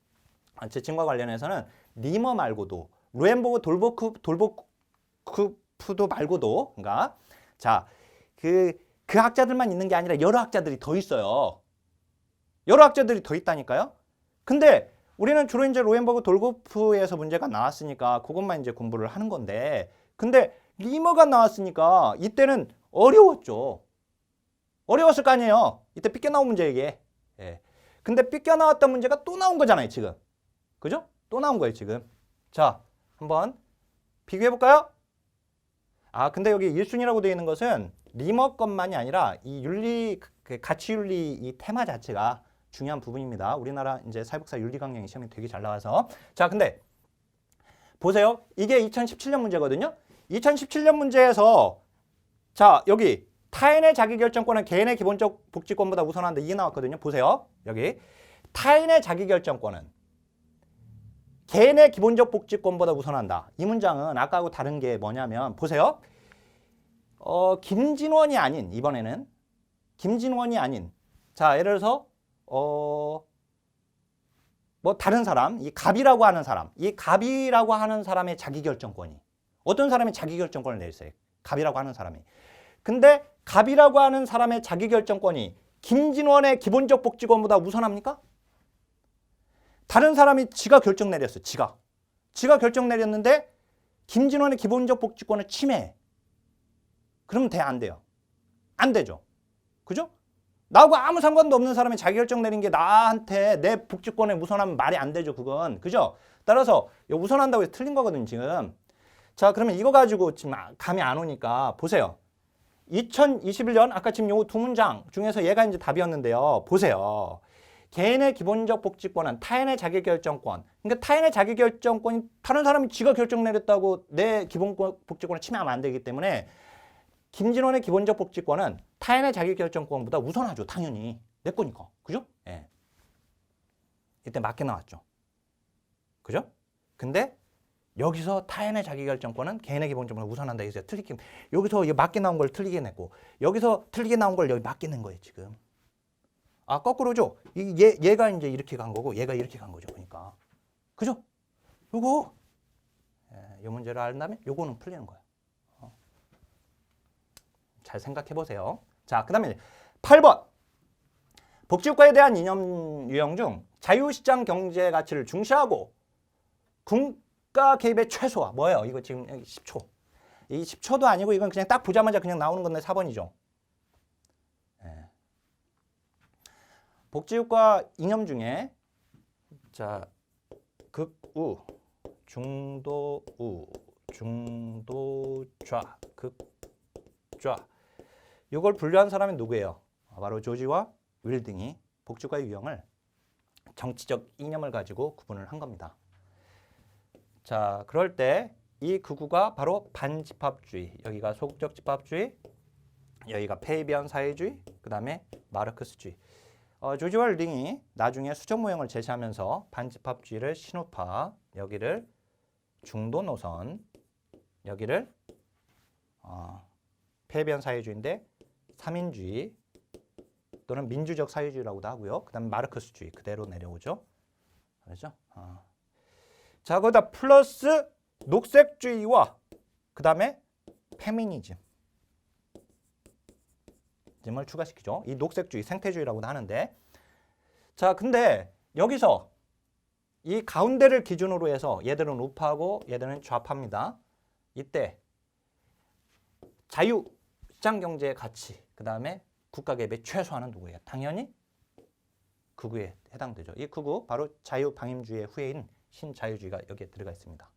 지침과 관련해서는 리머 말고도 로엔버그 돌보크프도 말고도 그러니까 자, 그 학자들만 있는 게 아니라 여러 학자들이 더 있어요. 여러 학자들이 더 있다니까요. 근데 우리는 주로 이제 로엔버그 돌고프에서 문제가 나왔으니까 그것만 이제 공부를 하는 건데 근데 리머가 나왔으니까 이때는 어려웠죠. 어려웠을 거 아니에요. 이때 삐껴나온 문제 이게. 예. 근데 삐껴나왔던 문제가 또 나온 거잖아요, 지금. 그죠? 또 나온 거예요, 지금. 자, 한번 비교해 볼까요? 근데 여기 1순위라고 되어 있는 것은 리머 것만이 아니라 이 윤리, 가치윤리 이 테마 자체가 중요한 부분입니다. 우리나라 이제 사회복사 윤리 강령이 시험이 되게 잘 나와서. 자, 근데 보세요. 이게 2017년 문제거든요. 2017년 문제에서 자, 여기 타인의 자기결정권은 개인의 기본적 복지권보다 우선한다. 이게 나왔거든요. 보세요. 여기 타인의 자기결정권은 개인의 기본적 복지권보다 우선한다. 이 문장은 아까하고 다른 게 뭐냐면 보세요. 김진원이 아닌 이번에는 김진원이 아닌 자 예를 들어서 뭐 다른 사람 이 갑이라고 하는 사람 이 갑이라고 하는 사람의 자기결정권이 어떤 사람이 자기결정권을 내렸어요. 갑이라고 하는 사람이. 근데 갑이라고 하는 사람의 자기결정권이 김진원의 기본적 복지권보다 우선합니까? 다른 사람이 지가 결정 내렸어요. 지가 결정 내렸는데 김진원의 기본적 복지권을 침해해. 그러면 돼? 안 돼요? 안 되죠. 그죠? 나하고 아무 상관도 없는 사람이 자기 결정 내린 게 나한테 내 복지권에 우선하면 말이 안 되죠. 그건. 그죠? 따라서 우선한다고 해서 틀린 거거든요. 지금. 자, 그러면 이거 가지고 지금 감이 안 오니까 보세요. 2021년 아까 지금 요 두 문장 중에서 얘가 이제 답이었는데요. 보세요. 개인의 기본적 복지권은 타인의 자기결정권. 그러니까 타인의 자기결정권이 다른 사람이 지가 결정 내렸다고 내 기본 복지권을 침해하면 안 되기 때문에 김진원의 기본적 복지권은 타인의 자기결정권보다 우선하죠. 당연히. 내 거니까. 그죠? 예. 이때 맞게 나왔죠. 그죠? 근데 여기서 타인의 자기결정권은 개인의 기본적으로 우선한다. 해서 틀리게 여기서 맞게 나온 걸 틀리게 냈고 여기서 틀리게 나온 걸 여기 맞게 낸 거예요. 지금. 거꾸로죠. 얘가 이제 이렇게 간 거고 얘가 이렇게 간 거죠. 그러니까. 그죠? 요거 이 문제를 알다면 요거는 풀리는 거예요. 잘 생각해 보세요. 자, 그다음에 8번. 복지국가에 대한 이념 유형 중 자유시장 경제 가치를 중시하고 국가 개입의 최소화. 뭐예요? 이거 지금 10초. 이 10초도 아니고 이건 그냥 딱 보자마자 그냥 나오는 건데 4번이죠. 복지국가 이념 중에 자 극우, 중도우, 중도좌, 극좌 이걸 분류한 사람이 누구예요? 바로 조지와 윌딩이 복지국가의 유형을 정치적 이념을 가지고 구분을 한 겁니다. 자, 그럴 때 이 극우가 바로 반집합주의, 여기가 소극적 집합주의, 여기가 페이비안 사회주의, 그 다음에 마르크스주의. 조지와 윌딩이 나중에 수정 모형을 제시하면서 반집합주의를 신우파, 여기를 중도 노선, 여기를 페이비안 사회주의인데 3인주의, 또는 민주적 사회주의라고도 하고요. 그다음에 마르크스주의 그대로 내려오죠. 그렇죠? 자, 거기다 플러스 녹색주의와 그다음에 페미니즘을 추가시키죠. 이 녹색주의, 생태주의라고도 하는데, 자, 근데 여기서 이 가운데를 기준으로 해서 얘들은 우파고 얘들은 좌파입니다. 이때 자유, 시장 경제의 가치, 그다음에 국가 개입의 최소한은 누구예요? 당연히 극우에 해당되죠. 이 극우 바로 자유 방임주의의 후예인 신자유주의가 여기에 들어가 있습니다.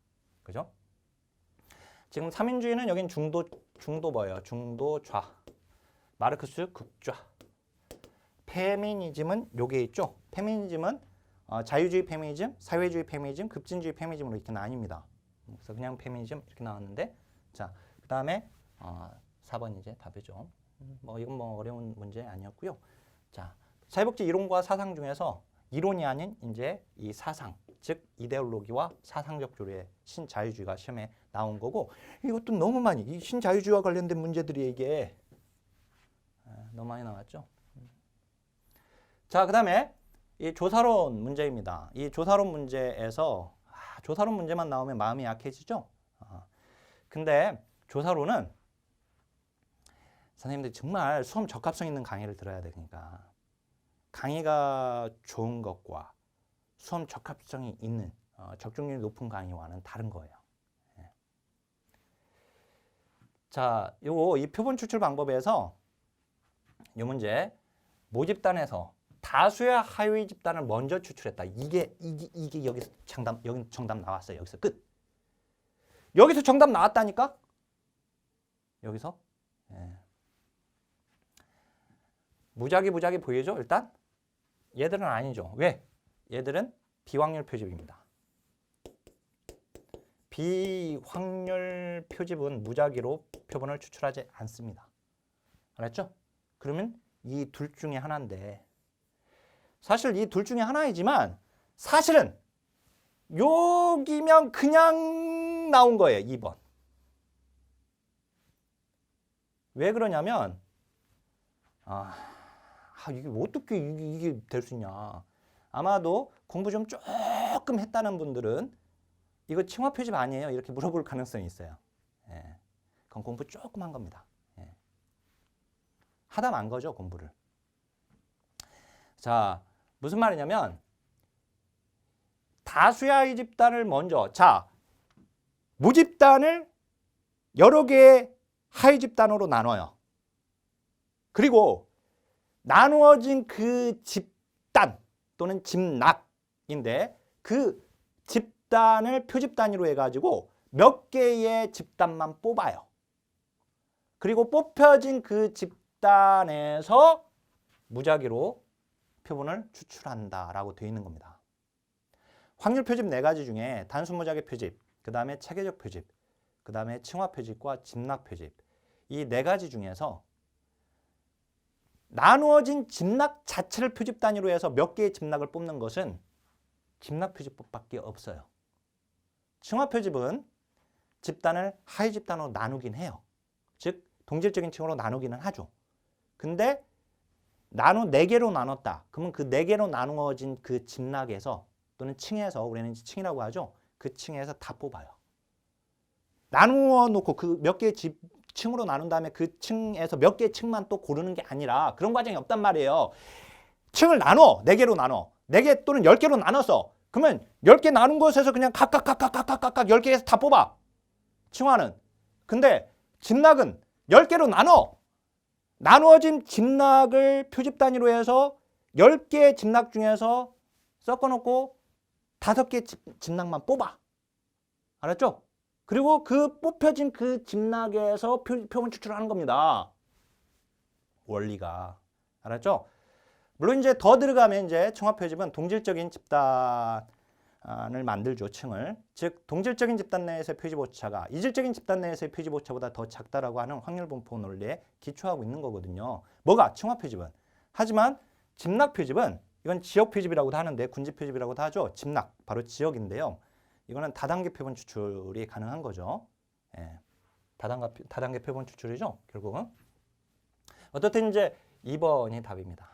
그죠? 지금 삼인주의는 여긴 중도 뭐예요? 중도 좌. 마르크스 극좌. 페미니즘은 여기에 있죠. 페미니즘은 자유주의 페미니즘, 사회주의 페미니즘, 급진주의 페미니즘으로 이렇게 나뉩니다. 그래서 그냥 페미니즘 이렇게 나왔는데, 자, 그 다음에 4번 이제 답이죠. 이건 뭐 어려운 문제 아니었고요. 자, 사회복지 이론과 사상 중에서 이론이 아닌 이제 이 사상, 즉 이데올로기와 사상적 조류의 신자유주의가 시험에 나온 거고, 이것도 너무 많이 이 신자유주의와 관련된 문제들이 이게 너무 많이 나왔죠. 자, 그 다음에 이 조사론 문제입니다. 이 조사론 문제에서 조사론 문제만 나오면 마음이 약해지죠. 근데 조사론은 선생님들이 정말 수험 적합성 있는 강의를 들어야 되니까 강의가 좋은 것과 수험 적합성이 있는 적중률이 높은 강의와는 다른 거예요. 예. 자, 이 표본 추출 방법에서 이 문제 모집단에서 다수의 하위 집단을 먼저 추출했다. 이게 여기서 여기 정답 나왔어요. 여기서 끝. 여기서 정답 나왔다니까? 여기서 예. 무작위 보이죠? 일단 얘들은 아니죠. 왜? 얘들은 비확률 표집입니다. 비확률 표집은 무작위로 표본을 추출하지 않습니다. 알았죠? 그러면 이 둘 중에 하나인데, 사실 이 둘 중에 하나이지만 사실은 여기면 그냥 나온 거예요. 2번. 왜 그러냐면 이게 어떻게 이게 될 수 있냐. 아마도 공부 좀 조금 했다는 분들은 이거 칭화 표집 아니에요? 이렇게 물어볼 가능성이 있어요. 예. 그건 공부 조금 한 겁니다. 예. 하다 만 거죠, 공부를. 자, 무슨 말이냐면 다수의 하위 집단을 먼저, 자, 무집단을 여러 개의 하위 집단으로 나눠요. 그리고 나누어진 그 집단 또는 집락인데 그 집단을 표집 단위로 해가지고 몇 개의 집단만 뽑아요. 그리고 뽑혀진 그 집단에서 무작위로 표본을 추출한다라고 되어 있는 겁니다. 확률 표집 4가지 중에 단순 무작위 표집, 그 다음에 체계적 표집, 그 다음에 칭화 표집과 집락 표집, 이 4가지 중에서 나누어진 집락 자체를 표집 단위로 해서 몇 개의 집락을 뽑는 것은 집락 표집법밖에 없어요. 칭화 표집은 집단을 하위 집단으로 나누긴 해요. 즉 동질적인 층으로 나누기는 하죠. 근데 4개로 나눴다. 그러면 그 4개로 나누어진 그 집락에서 또는 층에서, 우리는 층이라고 하죠. 그 층에서 다 뽑아요. 나누어 놓고 그 몇 개의 층으로 나눈 다음에 그 층에서 몇 개의 층만 또 고르는 게 아니라 그런 과정이 없단 말이에요. 층을 나눠. 4개로 나눠. 4개 또는 10개로 나눠서 그러면 10개 나눈 것에서 그냥 각각 10개에서 다 뽑아. 층화는. 근데 집락은 10개로 나눠. 나누어진 집락을 표집 단위로 해서 10개의 집락 중에서 섞어놓고 5개의 집락만 뽑아. 알았죠? 그리고 그 뽑혀진 그 집락에서 표본 추출하는 겁니다. 원리가. 알았죠? 물론 이제 더 들어가면 이제 층화 표집은 동질적인 집단을 만들죠. 층을. 즉 동질적인 집단 내에서의 표집 오차가 이질적인 집단 내에서의 표집 오차보다 더 작다라고 하는 확률 분포 논리에 기초하고 있는 거거든요. 뭐가? 층화 표집은. 하지만 집락 표집은 이건 지역 표집이라고도 하는데 군집 표집이라고도 하죠. 집락, 바로 지역인데요. 이거는 다단계 표본 추출이 가능한 거죠. 예. 다단계 표본 추출이죠. 결국은. 어떻든 이제 2번이 답입니다.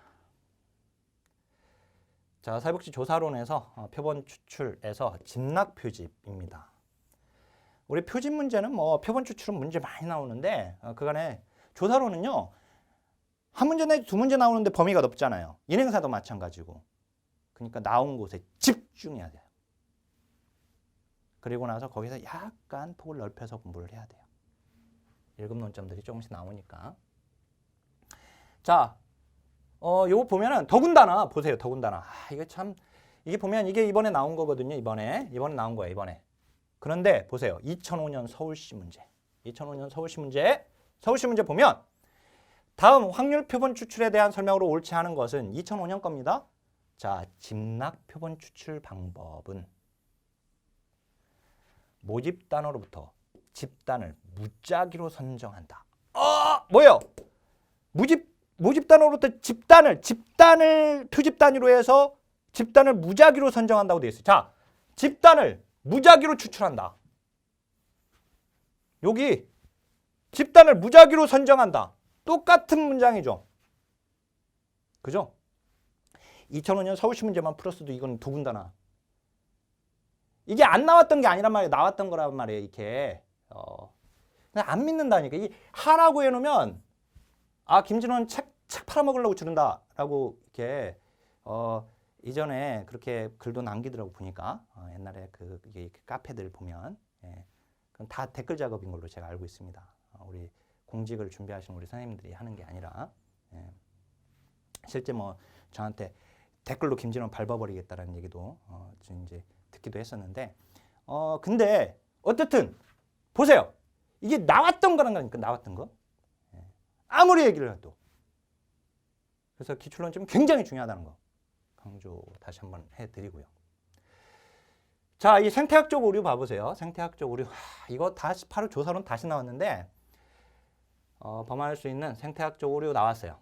자, 사회복지 조사론에서 표본 추출에서 집락 표집입니다. 우리 표집 문제는 뭐 표본 추출은 문제 많이 나오는데 그간에 조사론은요. 한 문제 내지 두 문제 나오는데 범위가 넓잖아요. 인행사도 마찬가지고. 그러니까 나온 곳에 집중해야 돼요. 그리고 나서 거기서 약간 폭을 넓혀서 공부를 해야 돼요. 1급 논점들이 조금씩 나오니까. 자, 요거 보면은 더군다나 보세요. 더군다나. 이게 참 이게 보면 이게 이번에 나온 거거든요. 이번에 나온 거예요. 이번에. 그런데 보세요. 2005년 서울시 문제. 2005년 서울시 문제 보면 다음 확률 표본 추출에 대한 설명으로 옳지 않은 것은 2005년 겁니다. 자, 집락 표본 추출 방법은 모집 단어로부터 집단을 무작위로 선정한다. 뭐예요? 모집 단어로부터 집단을 표집 단위로 해서 집단을 무작위로 선정한다고 되어 있어요. 자, 집단을 무작위로 추출한다. 여기 집단을 무작위로 선정한다. 똑같은 문장이죠. 그죠? 2005년 서울시 문제만 풀었어도 이건 더군다나. 이게 안 나왔던 게 아니란 말이에요. 나왔던 거란 말이에요. 이렇게. 그냥 안 믿는다니까. 이 하라고 해놓으면 김진원 책 팔아먹으려고 주는다라고 이렇게 이전에 그렇게 글도 남기더라고 보니까 옛날에 이게 카페들 보면 그건 다 댓글 작업인 걸로 제가 알고 있습니다. 우리 공직을 준비하시는 우리 선생님들이 하는 게 아니라 실제 뭐 저한테 댓글로 김진원 밟아버리겠다라는 얘기도 이제 듣기도 했었는데 근데 어쨌든 보세요. 이게 나왔던 거란 거니까 나왔던 거. 아무리 얘기를 해도. 그래서 기출론점은 굉장히 중요하다는 거 강조 다시 한번 해드리고요. 자, 이 생태학적 오류 봐보세요. 생태학적 오류. 이거 다시 바로 조사론 다시 나왔는데 범할 수 있는 생태학적 오류 나왔어요.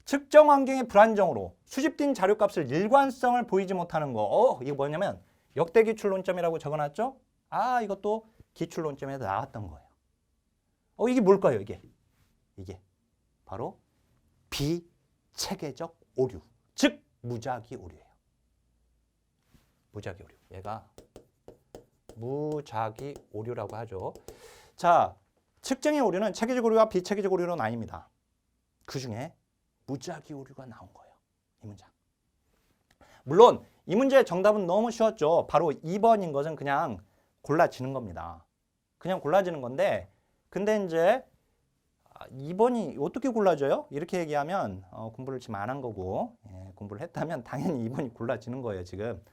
측정 환경의 불안정으로 수집된 자료값을 일관성을 보이지 못하는 거. 이거 뭐냐면 역대 기출론점이라고 적어놨죠? 이것도 기출론점에 나왔던 거예요. 이게 뭘까요? 이게 바로 비체계적 오류, 즉 무작위 오류예요. 무작위 오류. 얘가 무작위 오류라고 하죠. 자, 측정의 오류는 체계적 오류와 비체계적 오류로 나뉩니다. 그 중에 무작위 오류가 나온 거예요. 이 문장. 물론 이 문제의 정답은 너무 쉬웠죠. 바로 2번인 것은 그냥 골라지는 겁니다. 그냥 골라지는 건데 근데 이제 2번이 어떻게 골라져요? 이렇게 얘기하면 공부를 지금 안 한 거고 공부를 했다면 당연히 2번이 골라지는 거예요. 지금.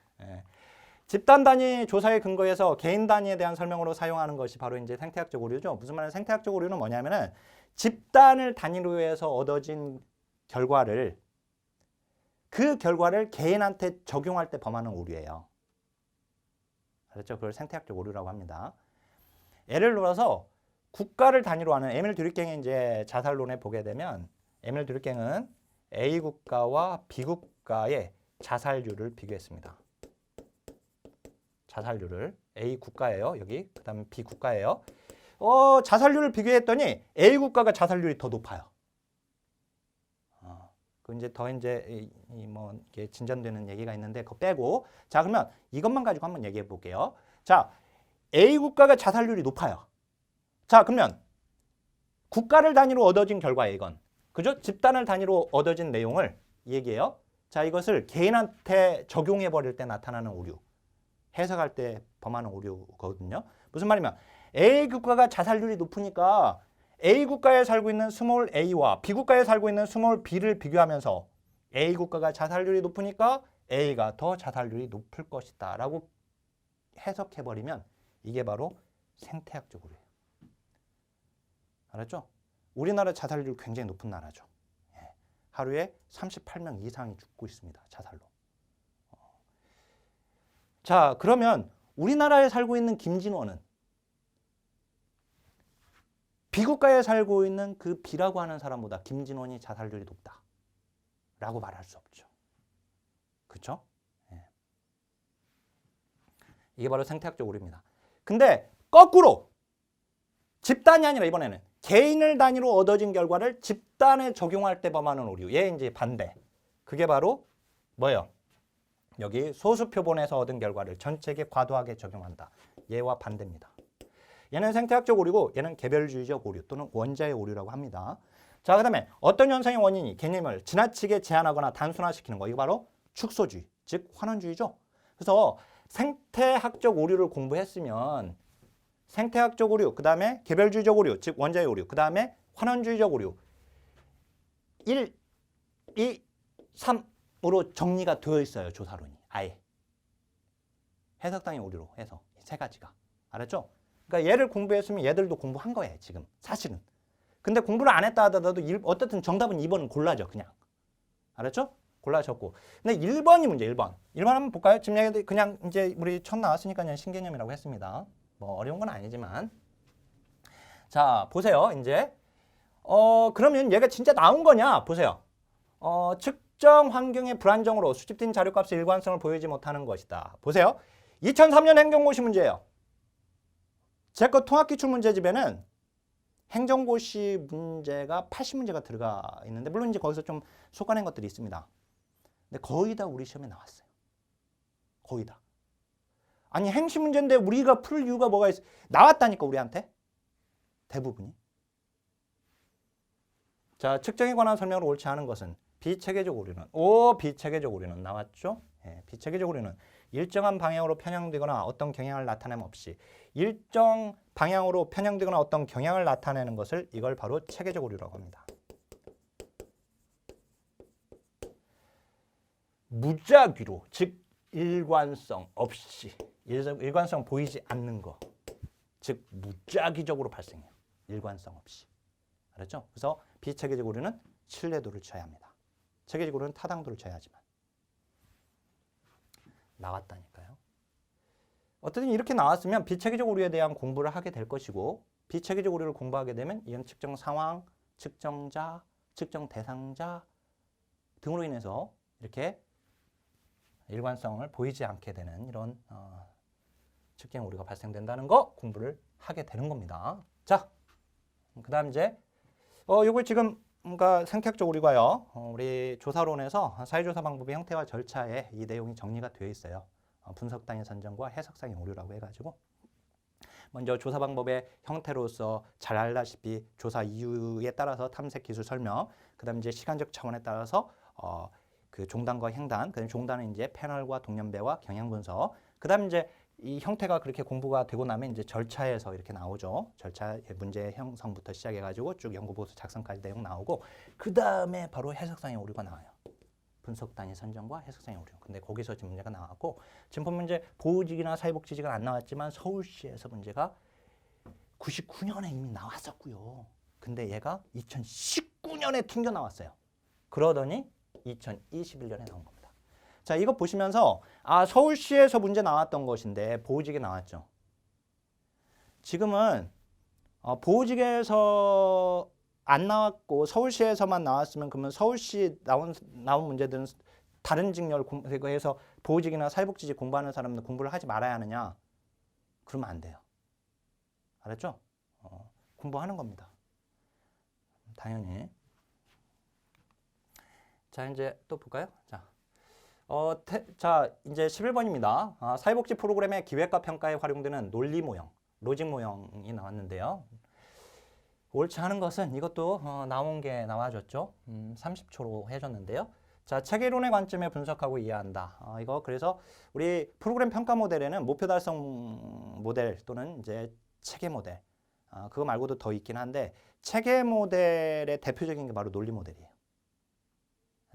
집단 단위 조사의 근거에서 개인 단위에 대한 설명으로 사용하는 것이 바로 이제 생태학적 오류죠. 무슨 말이냐? 생태학적 오류는 뭐냐면은 집단을 단위로 해서 얻어진 결과를 그 결과를 개인한테 적용할 때 범하는 오류예요. 그렇죠? 그걸 생태학적 오류라고 합니다. 예를 들어서 국가를 단위로 하는 에밀 듀리갱의 이제 자살론에 보게 되면 에밀 듀리갱은 A 국가와 B 국가의 자살률을 비교했습니다. 자살률을 A 국가예요. 여기 그다음에 B 국가예요. 자살률을 비교했더니 A 국가가 자살률이 더 높아요. 그 이제 더 이제 뭐 이게 진전되는 얘기가 있는데 그거 빼고 자 그러면 이것만 가지고 한번 얘기해 볼게요. 자 A 국가가 자살률이 높아요. 자 그러면 국가를 단위로 얻어진 결과예요. 이건 그죠? 집단을 단위로 얻어진 내용을 얘기해요. 자 이것을 개인한테 적용해 버릴 때 나타나는 오류. 해석할 때 범하는 오류거든요. 무슨 말이냐면 A 국가가 자살률이 높으니까 A 국가에 살고 있는 스몰 a와 B 국가에 살고 있는 스몰 b를 비교하면서 A 국가가 자살률이 높으니까 A가 더 자살률이 높을 것이다 라고 해석해버리면 이게 바로 생태학적 오류예요. 알았죠? 우리나라 자살률 굉장히 높은 나라죠. 하루에 38명 이상이 죽고 있습니다. 자살로. 자, 그러면 우리나라에 살고 있는 김진원은 비국가에 살고 있는 그 B라고 하는 사람보다 김진원이 자살률이 높다 라고 말할 수 없죠. 그렇죠? 이게 바로 생태학적 오류입니다. 근데 거꾸로 집단이 아니라 이번에는 개인을 단위로 얻어진 결과를 집단에 적용할 때 범하는 오류. 얘 이제 반대. 그게 바로 뭐예요? 여기 소수 표본에서 얻은 결과를 전체에 과도하게 적용한다. 얘와 반대입니다. 얘는 생태학적 오류고 얘는 개별주의적 오류 또는 원자의 오류라고 합니다. 자, 그다음에 어떤 현상의 원인이 개념을 지나치게 제한하거나 단순화시키는 거, 이거 바로 축소주의, 즉 환원주의죠. 그래서 생태학적 오류를 공부했으면 생태학적 오류, 그 다음에 개별주의적 오류, 즉 원자의 오류, 그 다음에 환원주의적 오류 1, 2, 3으로 정리가 되어 있어요. 조사론이 아예 해석당의 오류로 해서 세 가지가. 알았죠? 그러니까 얘를 공부했으면 얘들도 공부한 거예요. 지금 사실은. 근데 공부를 안 했다 하더라도 어쨌든 정답은 2번은 골라져 그냥. 알았죠? 골라졌고. 근데 1번이 문제. 1번 한번 볼까요? 지금 얘기들 그냥 이제 우리 처음 나왔으니까 그냥 신개념이라고 했습니다. 뭐 어려운 건 아니지만. 자, 보세요. 이제 그러면 얘가 진짜 나온 거냐? 보세요. 측정 환경의 불안정으로 수집된 자료값의 일관성을 보이지 못하는 것이다. 보세요. 2003년 행정고시 문제예요. 제 거 통합기출 문제집에는 행정고시 문제가 80문제가 들어가 있는데 물론 이제 거기서 좀 솎아낸 것들이 있습니다. 근데 거의 다 우리 시험에 나왔어요. 거의 다. 아니 행시 문제인데 우리가 풀 이유가 뭐가 있어? 나왔다니까 우리한테. 대부분이. 자, 측정에 관한 설명을 옳지 않은 것은 비체계적 오류는 비체계적 오류는 나왔죠? 예, 비체계적 오류는 일정한 방향으로 편향되거나 어떤 경향을 나타냄 없이 일정 방향으로 편향되거나 어떤 경향을 나타내는 것을 이걸 바로 체계적 오류라고 합니다. 무작위로, 즉 일관성 없이, 일관성 보이지 않는 거, 즉 무작위적으로 발생해요. 일관성 없이. 알았죠? 그래서 비체계적 오류는 신뢰도를 줘야 합니다. 체계적 오류는 타당도를 줘야 하지만. 나왔다니까요. 어쨌든 이렇게 나왔으면 비체계적 오류에 대한 공부를 하게 될 것이고 비체계적 오류를 공부하게 되면 이런 측정 상황, 측정자, 측정 대상자 등으로 인해서 이렇게 일관성을 보이지 않게 되는 이런 측정 오류가 발생된다는 거 공부를 하게 되는 겁니다. 자, 그 다음 이제 요걸 지금 그러니까 생태학적 오류가요. 우리 조사론에서 사회조사 방법의 형태와 절차에 이 내용이 정리가 되어 있어요. 분석단위 선정과 해석상의 오류라고 해가지고 먼저 조사 방법의 형태로서 잘 알다시피 조사 이유에 따라서 탐색 기술 설명, 그다음 이제 시간적 차원에 따라서 그 종단과 횡단, 그다음 종단은 이제 패널과 동년배와 경향 분석, 그다음 이제 이 형태가 그렇게 공부가 되고 나면 이제 절차에서 이렇게 나오죠. 절차 문제 형성부터 시작해가지고 쭉 연구보고서 작성까지 내용 나오고 그 다음에 바로 해석상의 오류가 나와요. 분석단위 선정과 해석상의 오류. 근데 거기서 지금 문제가 나왔고 지금 보면 문제 보호직이나 사회복지직은 안 나왔지만 서울시에서 문제가 99년에 이미 나왔었고요. 근데 얘가 2019년에 튕겨 나왔어요. 그러더니 2021년에 나온 겁니다. 자, 이거 보시면서 서울시에서 문제 나왔던 것인데 보호직에 나왔죠. 지금은 보호직에서 안 나왔고 서울시에서만 나왔으면 그러면 서울시 나온 문제들은 다른 직렬을 해서 보호직이나 사회복지직 공부하는 사람들 공부를 하지 말아야 하느냐? 그러면 안 돼요. 알았죠? 공부하는 겁니다. 당연히. 자, 이제 또 볼까요? 자, 이제 11번입니다. 사회복지 프로그램의 기획과 평가에 활용되는 논리 모형, 로직 모형이 나왔는데요. 옳지 않은 것은 이것도 나온 게 나와줬죠. 30초로 해줬는데요. 자, 체계론의 관점에 분석하고 이해한다. 이거 그래서 우리 프로그램 평가 모델에는 목표 달성 모델 또는 이제 체계 모델, 그거 말고도 더 있긴 한데 체계 모델의 대표적인 게 바로 논리 모델이에요.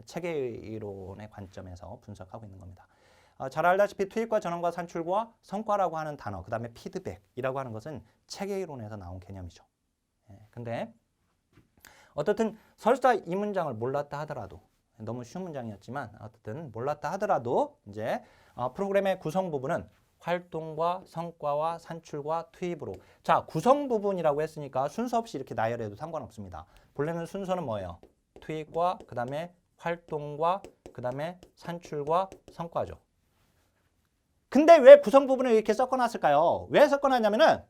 체계이론의 관점에서 분석하고 있는 겁니다. 잘 알다시피 투입과 전환과 산출과 성과라고 하는 단어, 그 다음에 피드백이라고 하는 것은 체계이론에서 나온 개념이죠. 근데 어떻든 설사 이 문장을 몰랐다 하더라도 너무 쉬운 문장이었지만 어쨌든 몰랐다 하더라도 이제 프로그램의 구성 부분은 활동과 성과와 산출과 투입으로. 자, 구성 부분이라고 했으니까 순서 없이 이렇게 나열해도 상관없습니다. 본래는 순서는 뭐예요? 투입과 그 다음에 활동과 그 다음에 산출과 성과죠. 근데 왜 구성 부분을 이렇게 섞어놨을까요? 왜 섞어놨냐면은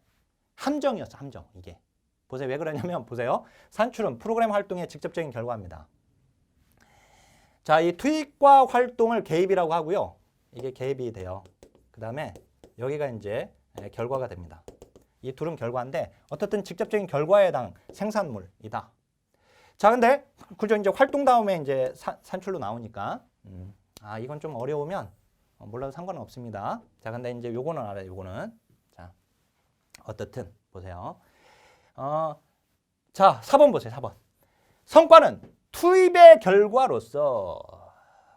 함정이었어, 함정. 이게 보세요. 왜 그러냐면 보세요. 산출은 프로그램 활동의 직접적인 결과입니다. 자, 이 투입과 활동을 개입이라고 하고요. 이게 개입이 돼요. 그 다음에 여기가 이제 결과가 됩니다. 이 둘은 결과인데 어떻든 직접적인 결과에 해당 생산물이다. 자, 근데 그죠? 이제 활동 다음에 이제 산출로 나오니까 이건 좀 어려우면 몰라도 상관은 없습니다. 자, 근데 이제 요거는 알아요. 요거는 자, 어떻든 보세요. 자, 4번 보세요. 4번. 성과는 투입의 결과로서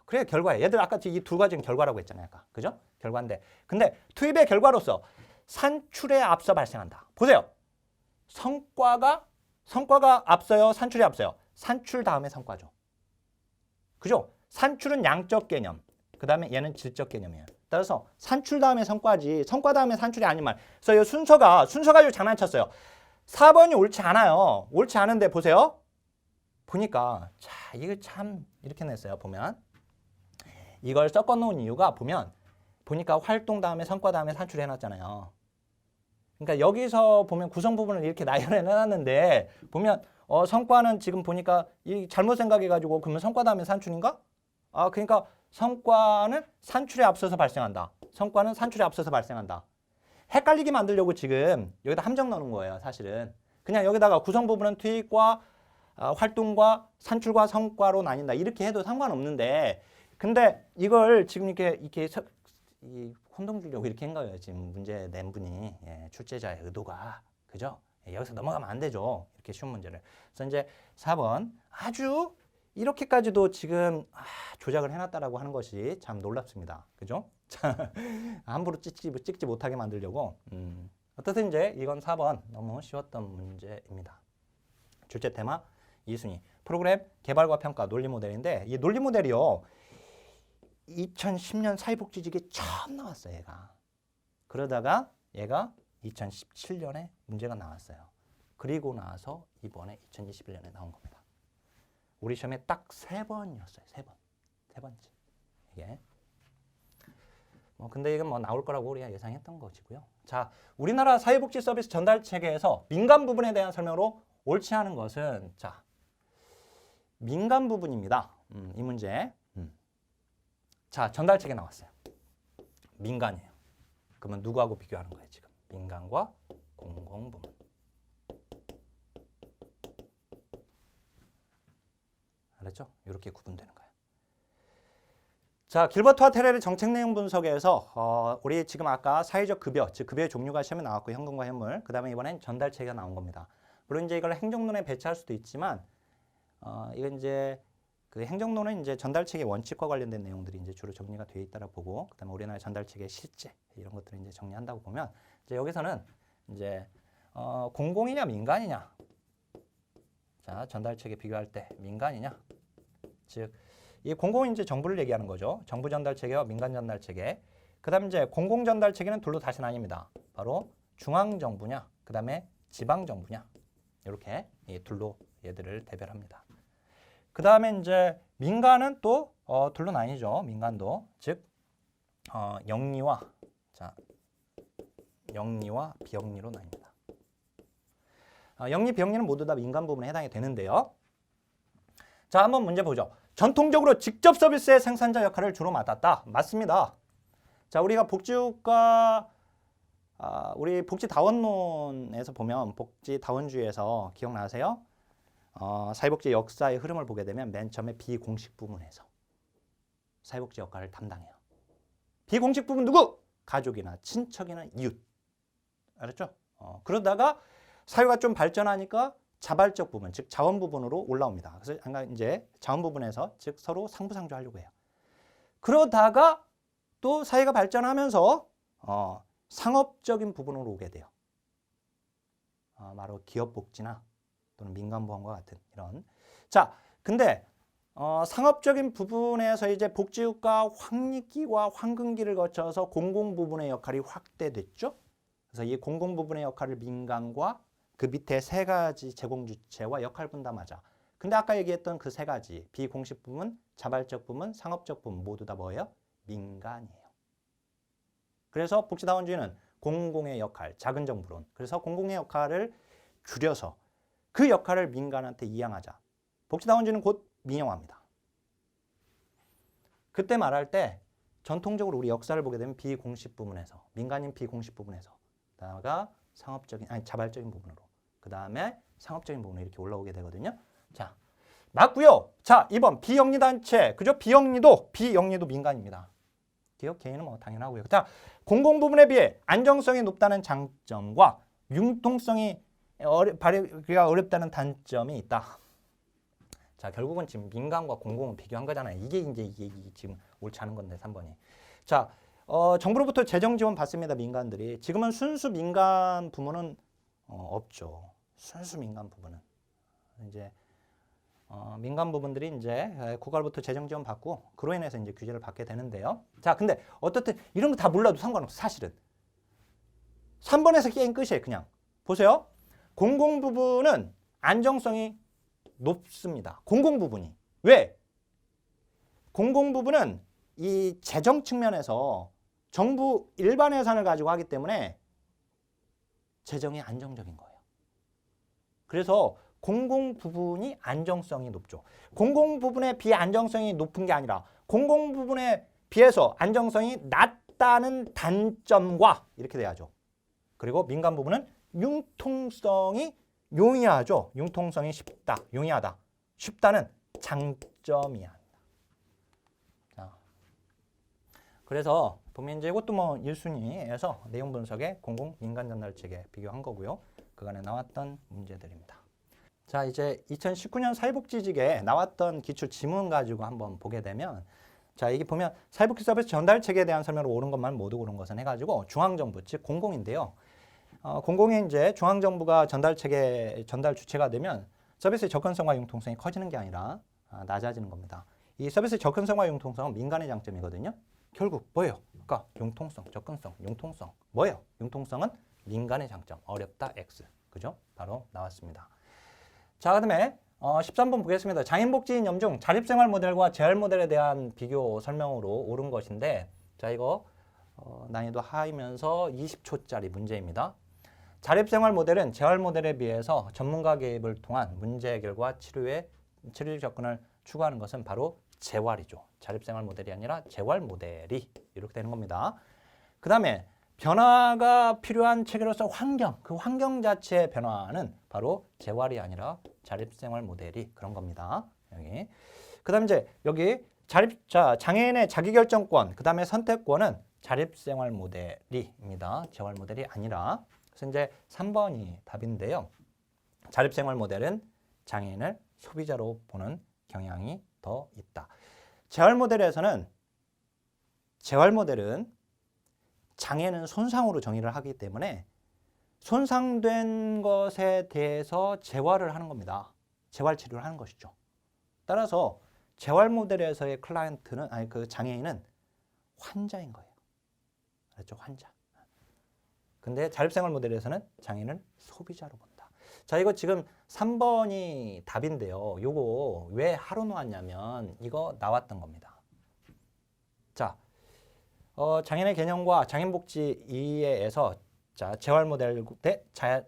그래 결과예요. 얘들 아까 이 두 가지는 결과라고 했잖아요. 아까. 그죠? 결과인데. 근데 투입의 결과로서 산출에 앞서 발생한다. 보세요. 성과가 앞서요? 산출이 앞서요? 산출 다음에 성과죠. 그죠? 산출은 양적 개념. 그 다음에 얘는 질적 개념이에요. 따라서 산출 다음에 성과지 성과 다음에 산출이 아닌 말. 그래서 이 순서가 좀 장난쳤어요. 4번이 옳지 않아요. 옳지 않은데 보세요. 보니까 자 이거 참 이렇게 냈어요. 보면 이걸 섞어 놓은 이유가 보니까 활동 다음에 성과 다음에 산출 해놨잖아요. 그러니까 여기서 보면 구성 부분을 이렇게 나열해 놨는데 보면 성과는 지금 보니까 이 잘못 생각해가지고 그러면 성과 다음에 산출인가? 그러니까 성과는 산출에 앞서서 발생한다. 성과는 산출에 앞서서 발생한다. 헷갈리게 만들려고 지금 여기다 함정 넣는 거예요. 사실은 그냥 여기다가 구성 부분은 투입과 활동과 산출과 성과로 나뉜다. 이렇게 해도 상관없는데 근데 이걸 지금 이렇게 혼동 주려고 이렇게 한 거예요. 지금 문제 낸 분이 출제자의 의도가 그죠? 여기서 넘어가면 안 되죠. 이렇게 쉬운 문제를. 그래서 이제 4번 아주 이렇게까지도 지금 조작을 해놨다라고 하는 것이 참 놀랍습니다. 그죠? 함부로 찍지 못하게 만들려고. 어떻든 이제 이건 4번 너무 쉬웠던 문제입니다. 출제 테마 2순위 프로그램 개발과 평가 논리 모델인데 이 논리 모델이요. 2010년 사회복지직에 처음 나왔어요. 얘가. 그러다가 얘가 2017년에 문제가 나왔어요. 그리고 나서 이번에 2021년에 나온 겁니다. 우리 시험에 딱 3번이었어요. 3번째. 이게. 근데 이건 나올 거라고 우리가 예상했던 것이고요. 자, 우리나라 사회복지 서비스 전달 체계에서 민간 부분에 대한 설명으로 옳지 않은 것은 자, 민간 부분입니다. 이 문제. 자, 전달 체계 나왔어요. 민간이에요. 그러면 누구하고 비교하는 거예요, 지금? 민간과 공공부문. 알았죠? 이렇게 구분되는 거예요. 자, 길버트와 테렐의 정책 내용 분석에서 우리 지금 아까 사회적 급여, 즉 급여의 종류가 시험에 나왔고 현금과 현물, 그 다음에 이번엔 전달 체계가 나온 겁니다. 물론 이제 이걸 행정론에 배치할 수도 있지만 이건 이제 그 행정론은 이제 전달 체계 원칙과 관련된 내용들이 이제 주로 정리가 되어 있다고 보고, 그다음에 우리나라 전달 체계 실제 이런 것들을 이제 정리한다고 보면 이제 여기서는 이제 공공이냐 민간이냐, 자 전달 체계 비교할 때 민간이냐, 즉 이 공공은 이제 정부를 얘기하는 거죠. 정부 전달 체계와 민간 전달 체계. 그다음 이제 공공 전달 체계는 둘로 다시 나뉩니다. 바로 중앙 정부냐, 그다음에 지방 정부냐, 이렇게 이 둘로 얘들을 대별합니다. 그 다음에 이제 민간은 또 둘로 나뉘죠. 민간도 즉 영리와 비영리로 나뉩니다. 영리, 비영리는 모두 다 민간 부분에 해당이 되는데요. 자, 한번 문제 보죠. 전통적으로 직접 서비스의 생산자 역할을 주로 맡았다. 맞습니다. 자, 우리가 복지국가 우리 복지다원론에서 보면 복지다원주의에서 기억나세요? 사회복지 역사의 흐름을 보게 되면 맨 처음에 비공식 부문에서 사회복지 역할을 담당해요. 비공식 부분 누구? 가족이나 친척이나 이웃. 알았죠? 그러다가 사회가 좀 발전하니까 자발적 부분, 즉 자원 부분으로 올라옵니다. 그래서 이제 자원 부분에서 즉 서로 상부상조하려고 해요. 그러다가 또 사회가 발전하면서 상업적인 부분으로 오게 돼요. 바로 기업복지나 또는 민간보험과 같은 이런. 자, 근데 상업적인 부분에서 이제 복지국가 황리기와 황금기를 거쳐서 공공 부분의 역할이 확대됐죠. 그래서 이 공공 부분의 역할을 민간과 그 밑에 세 가지 제공주체와 역할 분담하자. 근데 아까 얘기했던 그 세 가지 비공식 부문, 자발적 부문, 상업적 부문 모두 다 뭐예요? 민간이에요. 그래서 복지다원주의는 공공의 역할, 작은 정부론. 그래서 공공의 역할을 줄여서 그 역할을 민간한테 이양하자. 복지다원주의는 곧 민영화입니다. 그때 말할 때 전통적으로 우리 역사를 보게 되면 비공식 부분에서, 민간인 비공식 부분에서, 그다음에 상업적인, 아니 자발적인 부분으로, 그 다음에 상업적인 부분으로 이렇게 올라오게 되거든요. 자, 맞고요. 자, 2번 비영리단체, 그죠? 비영리도 민간입니다. 기업 개인은 뭐 당연하고요. 자, 공공 부분에 비해 안정성이 높다는 장점과 융통성이 발휘가 어렵다는 단점이 있다. 자, 결국은 지금 민간과 공공을 비교한 거잖아요. 이게 지금 옳지 않은 건데 3번이. 자, 정부로부터 재정 지원 받습니다. 민간들이. 지금은 순수 민간 부문은 없죠. 순수 민간 부분은 이제 민간 부분들이 이제 국가로부터 재정 지원 받고 그로 인해서 이제 규제를 받게 되는데요. 자, 근데 어떻든 이런 거 다 몰라도 상관없어. 사실은 3번에서 게임 끝이에요. 그냥 보세요. 공공 부분은 안정성이 높습니다. 공공 부분이. 왜? 공공 부분은 이 재정 측면에서 정부 일반 예산을 가지고 하기 때문에 재정이 안정적인 거예요. 그래서 공공 부분이 안정성이 높죠. 공공 부분의 비안정성이 높은 게 아니라 공공 부분에 비해서 안정성이 낮다는 단점과 이렇게 돼야죠. 그리고 민간 부분은 융통성이 용이하죠. 융통성이 쉽다, 용이하다. 쉽다는 장점이야. 자, 그래서 보면 이제 이것도 뭐 1순위에서 내용 분석에 공공 민간 전달 체계 비교한 거고요. 그간에 나왔던 문제들입니다. 자, 이제 2019년 사회복지직에 나왔던 기출 지문 가지고 한번 보게 되면, 자, 이게 보면 사회복지 서비스 전달 체계에 대한 설명으로 옳은 것만 모두 옳은 것은 해가지고 중앙정부 즉 공공인데요. 공공이 이제 중앙정부가 전달 주체가 되면 서비스의 접근성과 융통성이 커지는 게 아니라 낮아지는 겁니다. 이 서비스의 접근성과 융통성은 민간의 장점이거든요. 결국 뭐예요? 그러니까 융통성, 접근성, 융통성. 뭐예요? 융통성은 민간의 장점. 어렵다 X. 그죠? 바로 나왔습니다. 자, 그다음에 13번 보겠습니다. 장애인복지인 염중 자립생활 모델과 재활 모델에 대한 비교 설명으로 옳은 것인데, 자, 이거 난이도 하이면서 20초짜리 문제입니다. 자립생활 모델은 재활 모델에 비해서 전문가 개입을 통한 문제 해결과 치료적 접근을 추구하는 것은 바로 재활이죠. 자립생활 모델이 아니라 재활 모델이 이렇게 되는 겁니다. 그 다음에 변화가 필요한 체계로서 환경, 그 환경 자체의 변화는 바로 재활이 아니라 자립생활 모델이 그런 겁니다. 여기. 그 다음에 이제 여기 장애인의 자기결정권, 그 다음에 선택권은 자립생활 모델입니다. 재활 모델이 아니라. 그래서 이제 3번이 답인데요. 자립생활 모델은 장애인을 소비자로 보는 경향이 더 있다. 재활 모델은 장애는 손상으로 정의를 하기 때문에 손상된 것에 대해서 재활을 하는 겁니다. 재활 치료를 하는 것이죠. 따라서 재활 모델에서의 클라이언트는, 아니 그 장애인은 환자인 거예요. 그렇죠? 환자. 근데 자립생활 모델에서는 장애인을 소비자로 본다. 자, 이거 지금 3번이 답인데요. 요거 왜 하루 놓았냐면 이거 나왔던 겁니다. 자, 장애인의 개념과 장애인복지 이해에서 자, 재활 모델 대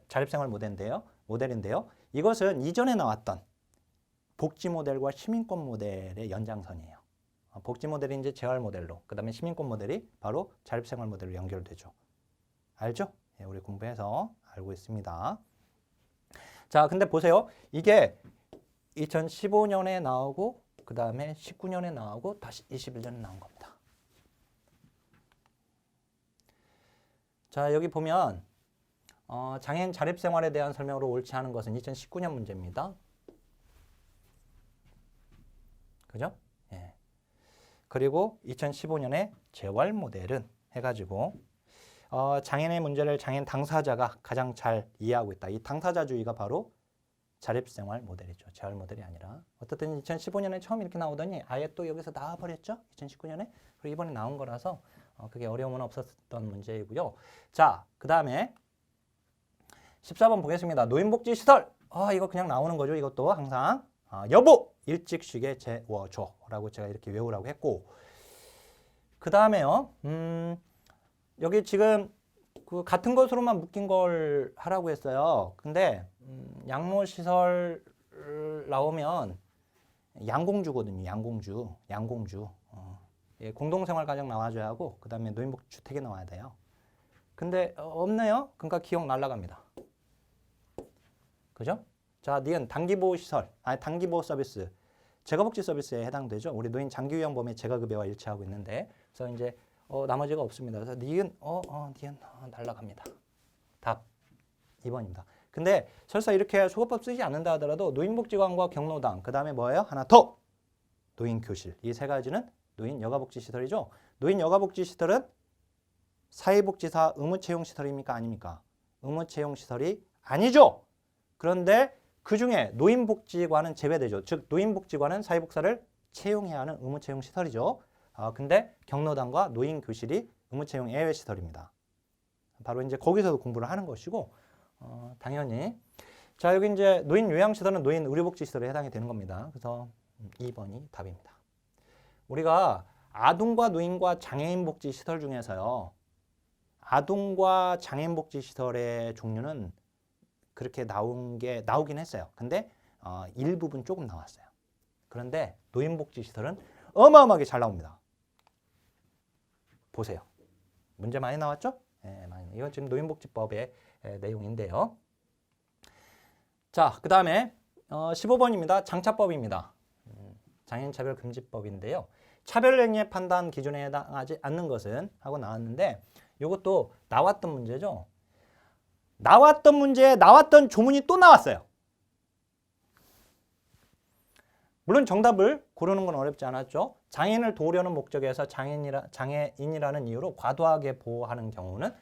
자립생활 모델인데요. 이것은 이전에 나왔던 복지 모델과 시민권 모델의 연장선이에요. 복지 모델이 이제 재활 모델로, 그 다음에 시민권 모델이 바로 자립생활 모델로 연결되죠. 알죠? 예, 우리 공부해서 알고 있습니다. 자, 근데 보세요. 이게 2015년에 나오고 그 다음에 19년에 나오고 다시 21년에 나온 겁니다. 자, 여기 보면 장애인 자립생활에 대한 설명으로 옳지 않은 것은 2019년 문제입니다. 그죠? 예. 그리고 2015년에 재활 모델은 해가지고 장애인의 문제를 장애인 당사자가 가장 잘 이해하고 있다. 이 당사자주의가 바로 자립생활 모델이죠. 재활 모델이 아니라. 어쨌든 2015년에 처음 이렇게 나오더니 아예 또 여기서 나와버렸죠. 2019년에. 그리고 이번에 나온 거라서 그게 어려움은 없었던 문제이고요. 자, 그 다음에 14번 보겠습니다. 노인복지시설. 이거 그냥 나오는 거죠. 이것도 항상. 여보! 일찍 쉬게 재워줘. 라고 제가 이렇게 외우라고 했고. 그 다음에요. 여기 지금 그 같은 것으로만 묶인 걸 하라고 했어요. 근데 양로시설 나오면 양공주거든요. 양공주. 예, 공동생활가정 나와줘야 하고 그 다음에 노인복지주택이 나와야 돼요. 근데 없네요. 그러니까 기억 날라갑니다. 그죠? 자, 니은 단기보호시설, 단기보호 서비스, 재가복지 서비스에 해당되죠. 우리 노인 장기요양보험의 재가급여와 일치하고 있는데, 그래서 이제 나머지가 없습니다. 그래서 니은 니은 날라갑니다. 답 2번입니다. 근데 설사 이렇게 소거법 쓰지 않는다 하더라도 노인복지관과 경로당, 그 다음에 뭐예요? 하나 더! 노인교실. 이 세 가지는 노인 여가복지시설이죠. 노인 여가복지시설은 사회복지사 의무채용시설입니까? 아닙니까? 의무채용시설이 아니죠. 그런데 그중에 노인복지관은 제외되죠. 즉 노인복지관은 사회복사를 채용해야 하는 의무채용시설이죠. 근데 경로당과 노인교실이 의무채용 예외시설입니다. 바로 이제 거기서도 공부를 하는 것이고 당연히 자 여기 이제 노인 요양시설은 노인 의료복지시설에 해당이 되는 겁니다. 그래서 2번이 답입니다. 우리가 아동과 노인과 장애인 복지시설 중에서요. 아동과 장애인 복지시설의 종류는 그렇게 나오긴 했어요. 근데 일부분 조금 나왔어요. 그런데 노인복지시설은 어마어마하게 잘 나옵니다. 보세요. 문제 많이 나왔죠? 네, 이건 지금 노인복지법의 내용인데요. 자, 그 다음에 15번입니다. 장차법입니다. 장애인차별금지법인데요. 차별행위의 판단 기준에 해당하지 않는 것은 하고 나왔는데 이것도 나왔던 문제죠. 나왔던 문제에 나왔던 조문이 또 나왔어요. 물론 정답을 고르는 건 어렵지 않았죠. 장애인을 도우려는 목적에서 장애인이라는 이유로 과도하게 보호하는 경우는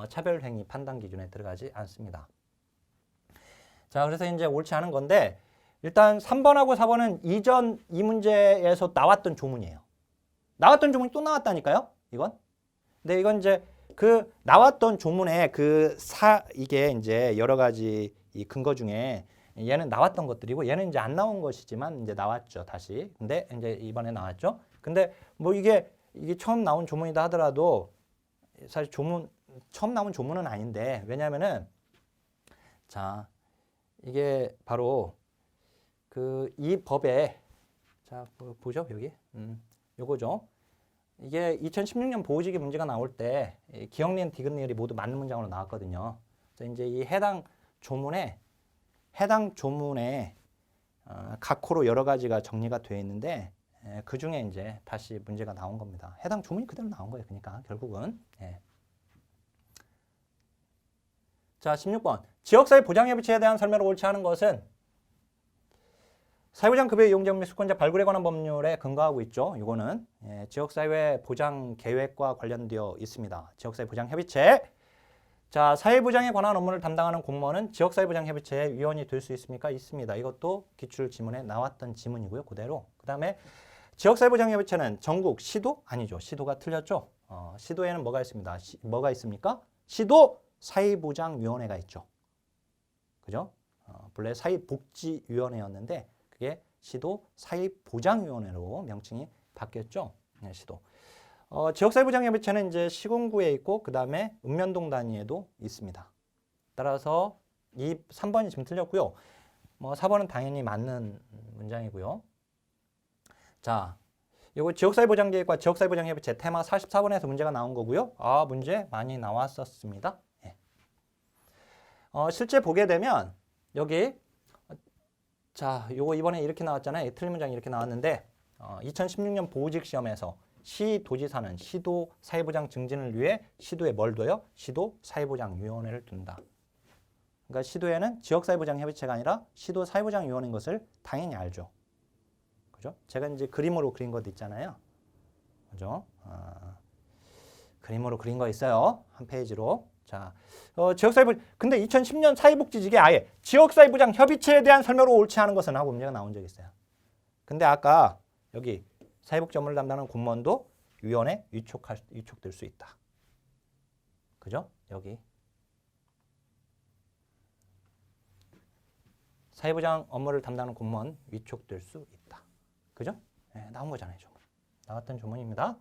차별행위 판단 기준에 들어가지 않습니다. 자, 그래서 이제 옳지 않은 건데 일단 3번하고 4번은 이전 이 문제에서 나왔던 조문이에요. 나왔던 조문이 또 나왔다니까요. 이건. 근데 이건 이제 그 나왔던 조문에 이게 이제 여러 가지 이 근거 중에 얘는 나왔던 것들이고 얘는 이제 안 나온 것이지만 이제 나왔죠. 다시. 근데 이제 이번에 나왔죠. 근데 뭐 이게 처음 나온 조문이다 하더라도 사실 처음 나온 조문은 아닌데 왜냐면은 자, 이게 바로 이 법에 자, 보죠. 여기. 요거죠. 이게 2016년 보호지기 문제가 나올 때 기억리은 디귿리을이 모두 맞는 문장으로 나왔거든요. 그래서 이제 이 해당 조문에 각 호로 여러 가지가 정리가 되어 있는데 그 중에 이제 다시 문제가 나온 겁니다. 해당 조문이 그대로 나온 거예요. 그러니까 결국은. 예. 자, 16번. 지역사회 보장협의체에 대한 설명을 옳지 않은 것은 사회보장 급여 이용자 및 수권자 발굴에 관한 법률에 근거하고 있죠. 이거는 지역사회 보장 계획과 관련되어 있습니다. 지역사회 보장 협의체. 자, 사회보장에 관한 업무를 담당하는 공무원은 지역사회보장협의체의 위원이 될 수 있습니까? 있습니다. 이것도 기출 지문에 나왔던 지문이고요. 그대로. 그 다음에 지역사회보장협의체는 전국 시도? 아니죠. 시도가 틀렸죠. 시도에는 뭐가 있습니다. 뭐가 있습니까? 시도 사회보장위원회가 있죠. 그죠? 본래 사회복지위원회였는데 그게 시도 사회보장위원회로 명칭이 바뀌었죠. 네, 시도. 지역사회보장협의체는 이제 시군구에 있고 그 다음에 읍면동 단위에도 있습니다. 따라서 3번이 지금 틀렸고요. 4번은 당연히 맞는 문장이고요. 자, 이거 지역사회보장계획과 지역사회보장협의체 테마 44번에서 문제가 나온 거고요. 문제 많이 나왔었습니다. 예. 실제 보게 되면 여기 자, 요거 이번에 이렇게 나왔잖아요. 틀린 문장이 이렇게 나왔는데 2016년 보호직 시험에서 시도지사는 시도 사회보장 증진을 위해 시도에 뭘 둬요? 시도 사회보장위원회를 둔다. 그러니까 시도에는 지역사회보장협의체가 아니라 시도 사회보장위원회인 것을 당연히 알죠. 그죠? 제가 이제 그림으로 그린 것도 있잖아요. 그죠? 그림으로 그린 거 있어요. 한 페이지로. 자, 근데 2010년 사회복지직에 아예 지역사회보장협의체에 대한 설명으로 옳지 않은 것은 하고 문제가 나온 적이 있어요. 근데 아까 여기 사회복지 업무를 담당하는 공무원도 위원회 위촉될 수 있다. 그죠? 여기 사회보장 업무를 담당하는 공무원 위촉될 수 있다. 그죠? 네, 나온 거잖아요. 조문. 나왔던 조문입니다.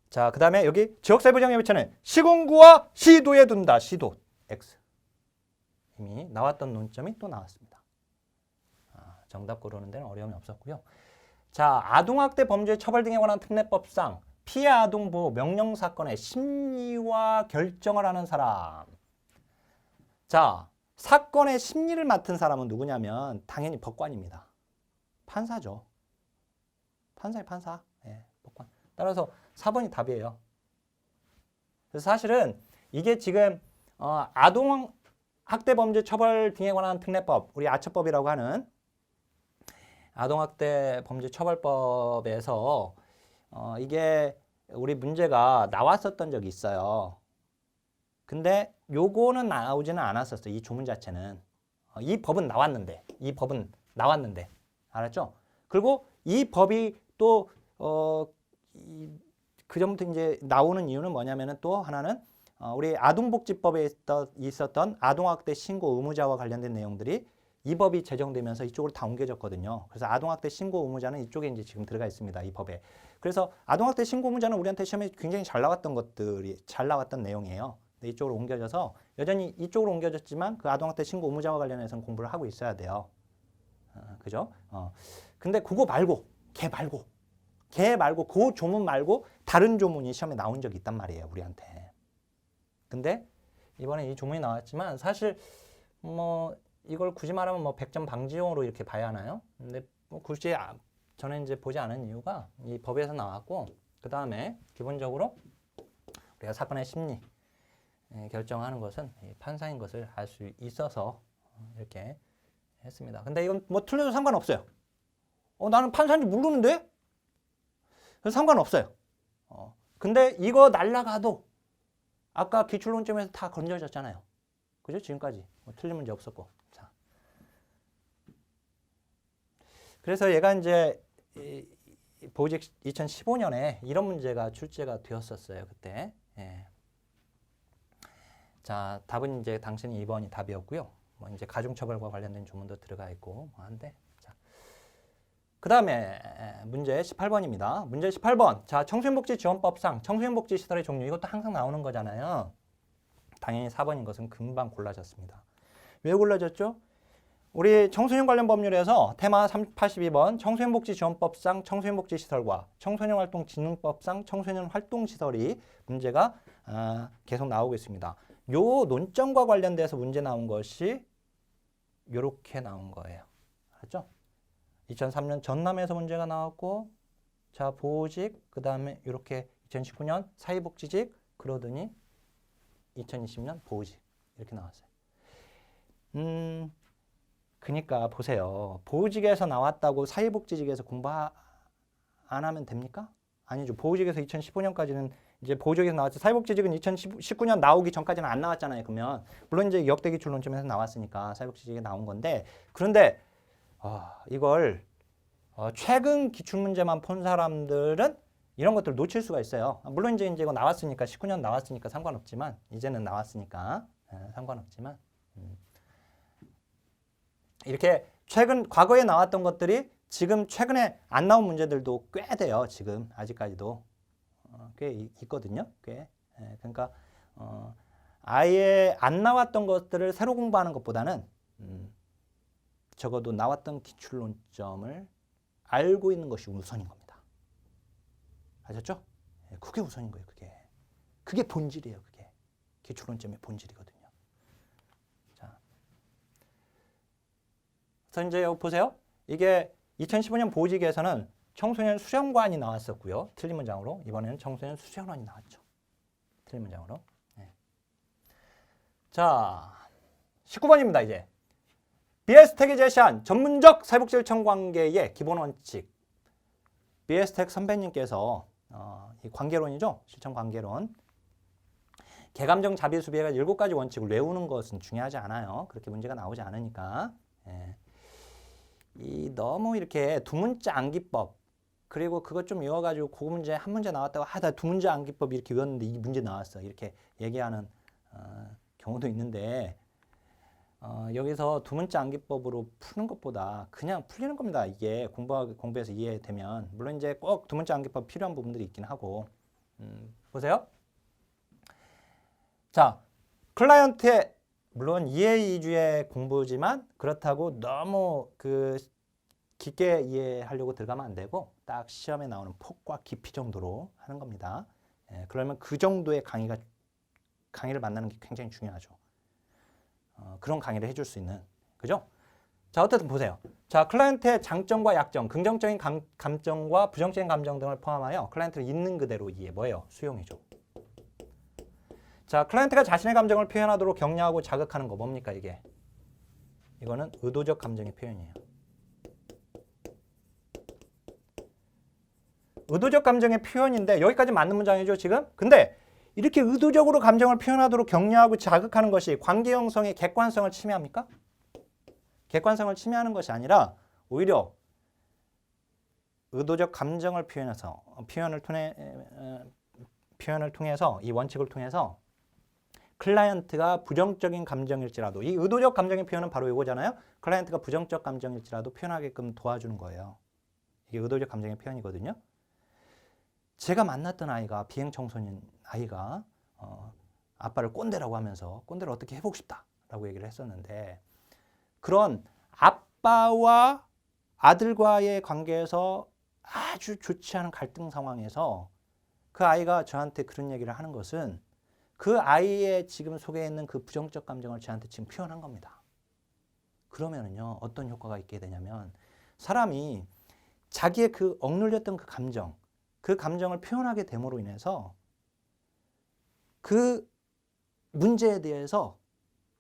자, 그 다음에 여기 지역사회보장협의체는 시군구와 시도에 둔다. 시도 X. 이미 나왔던 논점이 또 나왔습니다. 정답 고르는 데는 어려움이 없었고요. 자, 아동학대 범죄 처벌 등에 관한 특례법상 피해 아동 보호 명령 사건의 심리와 결정을 하는 사람. 자, 사건의 심리를 맡은 사람은 누구냐면 당연히 법관입니다. 판사죠. 판사의 판사. 예, 법관. 따라서 4번이 답이에요. 그래서 사실은 이게 지금 아동학대 범죄 처벌 등에 관한 특례법, 우리 아처법이라고 하는 아동학대 범죄 처벌법에서 이게 우리 문제가 나왔었던 적이 있어요. 근데 요거는 나오지는 않았었어요. 이 조문 자체는. 이 법은 나왔는데. 알았죠? 그리고 이 법이 또 그 전부터 이제 나오는 이유는 뭐냐면은 또 하나는 우리 아동복지법에 있었던 아동학대 신고 의무자와 관련된 내용들이 이 법이 제정되면서 이쪽으로 다 옮겨졌거든요. 그래서 아동학대 신고 의무자는 이쪽에 이제 지금 들어가 있습니다. 이 법에. 그래서 아동학대 신고 의무자는 우리한테 시험에 굉장히 잘 나왔던 내용이에요. 근데 이쪽으로 옮겨져서 여전히 이쪽으로 옮겨졌지만 그 아동학대 신고 의무자와 관련해서는 공부를 하고 있어야 돼요. 그죠? 근데 그거 말고, 걔 말고, 그 조문 말고 다른 조문이 시험에 나온 적이 있단 말이에요, 우리한테. 근데 이번에 이 조문이 나왔지만 사실 뭐 이걸 굳이 말하면 뭐 100점 방지용으로 이렇게 봐야 하나요? 근데 뭐 굳이 저는 이제 보지 않은 이유가 이 법에서 나왔고 그 다음에 기본적으로 우리가 사건의 심리 결정하는 것은 판사인 것을 알 수 있어서 이렇게 했습니다. 근데 이건 뭐 틀려도 상관없어요. 나는 판사인지 모르는데? 그래서 상관없어요. 근데 이거 날라가도 아까 기출론점에서 다 건져졌잖아요. 그죠? 지금까지 뭐 틀린 문제 없었고. 자. 그래서 얘가 이제 보직 2015년에 이런 문제가 출제가 되었었어요. 그때. 예. 자, 답은 이제 당신이 2번이 답이었고요. 뭐 이제 가중처벌과 관련된 조문도 들어가 있고 뭐 한데. 자. 그다음에 문제 18번입니다. 문제 18번. 자, 청소년복지지원법상 청소년복지시설의 종류 이것도 항상 나오는 거잖아요. 당연히 4번인 것은 금방 골라졌습니다. 왜 골라졌죠? 우리 청소년 관련 법률에서 테마 82번 청소년복지지원법상 청소년복지시설과 청소년활동진흥법상 청소년활동시설이 문제가 계속 나오고 있습니다. 요 논점과 관련돼서 문제 나온 것이 요렇게 나온 거예요. 알았죠? 2003년 전남에서 문제가 나왔고 자 보호직 그 다음에 이렇게 2019년 사회복지직 그러더니 2020년 보호직 이렇게 나왔어요. 그러니까 보세요. 보호직에서 나왔다고 사회복지직에서 공부 안 하면 됩니까? 아니죠. 보호직에서 2015년까지는 이제 보호직에서 나왔죠. 사회복지직은 2019년 나오기 전까지는 안 나왔잖아요. 그러면 물론 이제 역대 기출론점에서 나왔으니까 사회복지직에 나온 건데 그런데 이걸 최근 기출문제만 본 사람들은 이런 것들을 놓칠 수가 있어요. 물론 이제 이거 나왔으니까 19년 나왔으니까 상관없지만 이제는 나왔으니까 상관없지만 이렇게 과거에 나왔던 것들이 지금 최근에 안 나온 문제들도 꽤 돼요. 지금 아직까지도 꽤 있거든요. 꽤. 그러니까 아예 안 나왔던 것들을 새로 공부하는 것보다는 적어도 나왔던 기출론점을 알고 있는 것이 우선인 겁니다. 아셨죠? 그게 우선인 거예요. 그게 본질이에요. 그게 기출론점의 본질이거든요. 자, 그래서 이제 여기 보세요. 이게 2015년 보직에서는 청소년 수련관이 나왔었고요. 틀린 문장으로. 이번에는 청소년 수련원이 나왔죠. 틀린 문장으로. 네. 자, 19번입니다. 이제. BS텍이 제시한 전문적 사회복지일청 관계의 기본 원칙. BS텍 선배님께서 이 관계론이죠. 실천 관계론. 개감정 자비 수비가 7가지 원칙을 외우는 것은 중요하지 않아요. 그렇게 문제가 나오지 않으니까. 예. 너무 이렇게 두 문자 암기법 그리고 그것 좀 외워가지고 그 문제 한 문제 나왔다고 나 두 문제 암기법 이렇게 외웠는데 이 문제 나왔어. 이렇게 얘기하는 경우도 있는데 여기서 두 문자 암기법으로 푸는 것보다 그냥 풀리는 겁니다. 이게 공부해서 이해되면 물론 이제 꼭 두 문자 암기법 필요한 부분들이 있긴 하고 보세요. 자, 클라이언트의 물론 이해 위주의 공부지만 그렇다고 너무 깊게 이해하려고 들어가면 안 되고 딱 시험에 나오는 폭과 깊이 정도로 하는 겁니다. 그러면 그 정도의 강의를 만나는 게 굉장히 중요하죠. 그런 강의를 해줄 수 있는, 그죠? 자, 어쨌든 보세요. 자, 클라이언트의 장점과 약점, 긍정적인 감정과 부정적인 감정 등을 포함하여 클라이언트를 있는 그대로 이해, 뭐예요? 수용이죠. 자, 클라이언트가 자신의 감정을 표현하도록 격려하고 자극하는 거 뭡니까 이게? 이거는 의도적 감정의 표현이에요. 의도적 감정의 표현인데 여기까지 맞는 문장이죠 지금? 근데 이렇게 의도적으로 감정을 표현하도록 격려하고 자극하는 것이 관계 형성의 객관성을 침해합니까? 객관성을 침해하는 것이 아니라 오히려 의도적 감정을 표현을 통해서 이 원칙을 통해서 클라이언트가 부정적인 감정일지라도, 이 의도적 감정의 표현은 바로 이거잖아요. 클라이언트가 부정적 감정일지라도 표현하게끔 도와주는 거예요. 이게 의도적 감정의 표현이거든요. 제가 만났던 아이가, 비행 청소년 아이가 아빠를 꼰대라고 하면서 꼰대를 어떻게 해보고 싶다라고 얘기를 했었는데, 그런 아빠와 아들과의 관계에서 아주 좋지 않은 갈등 상황에서 그 아이가 저한테 그런 얘기를 하는 것은 그 아이의 지금 속에 있는 그 부정적 감정을 저한테 지금 표현한 겁니다. 그러면은요, 어떤 효과가 있게 되냐면 사람이 자기의 그 억눌렸던 그 감정을 표현하게 됨으로 인해서 그 문제에 대해서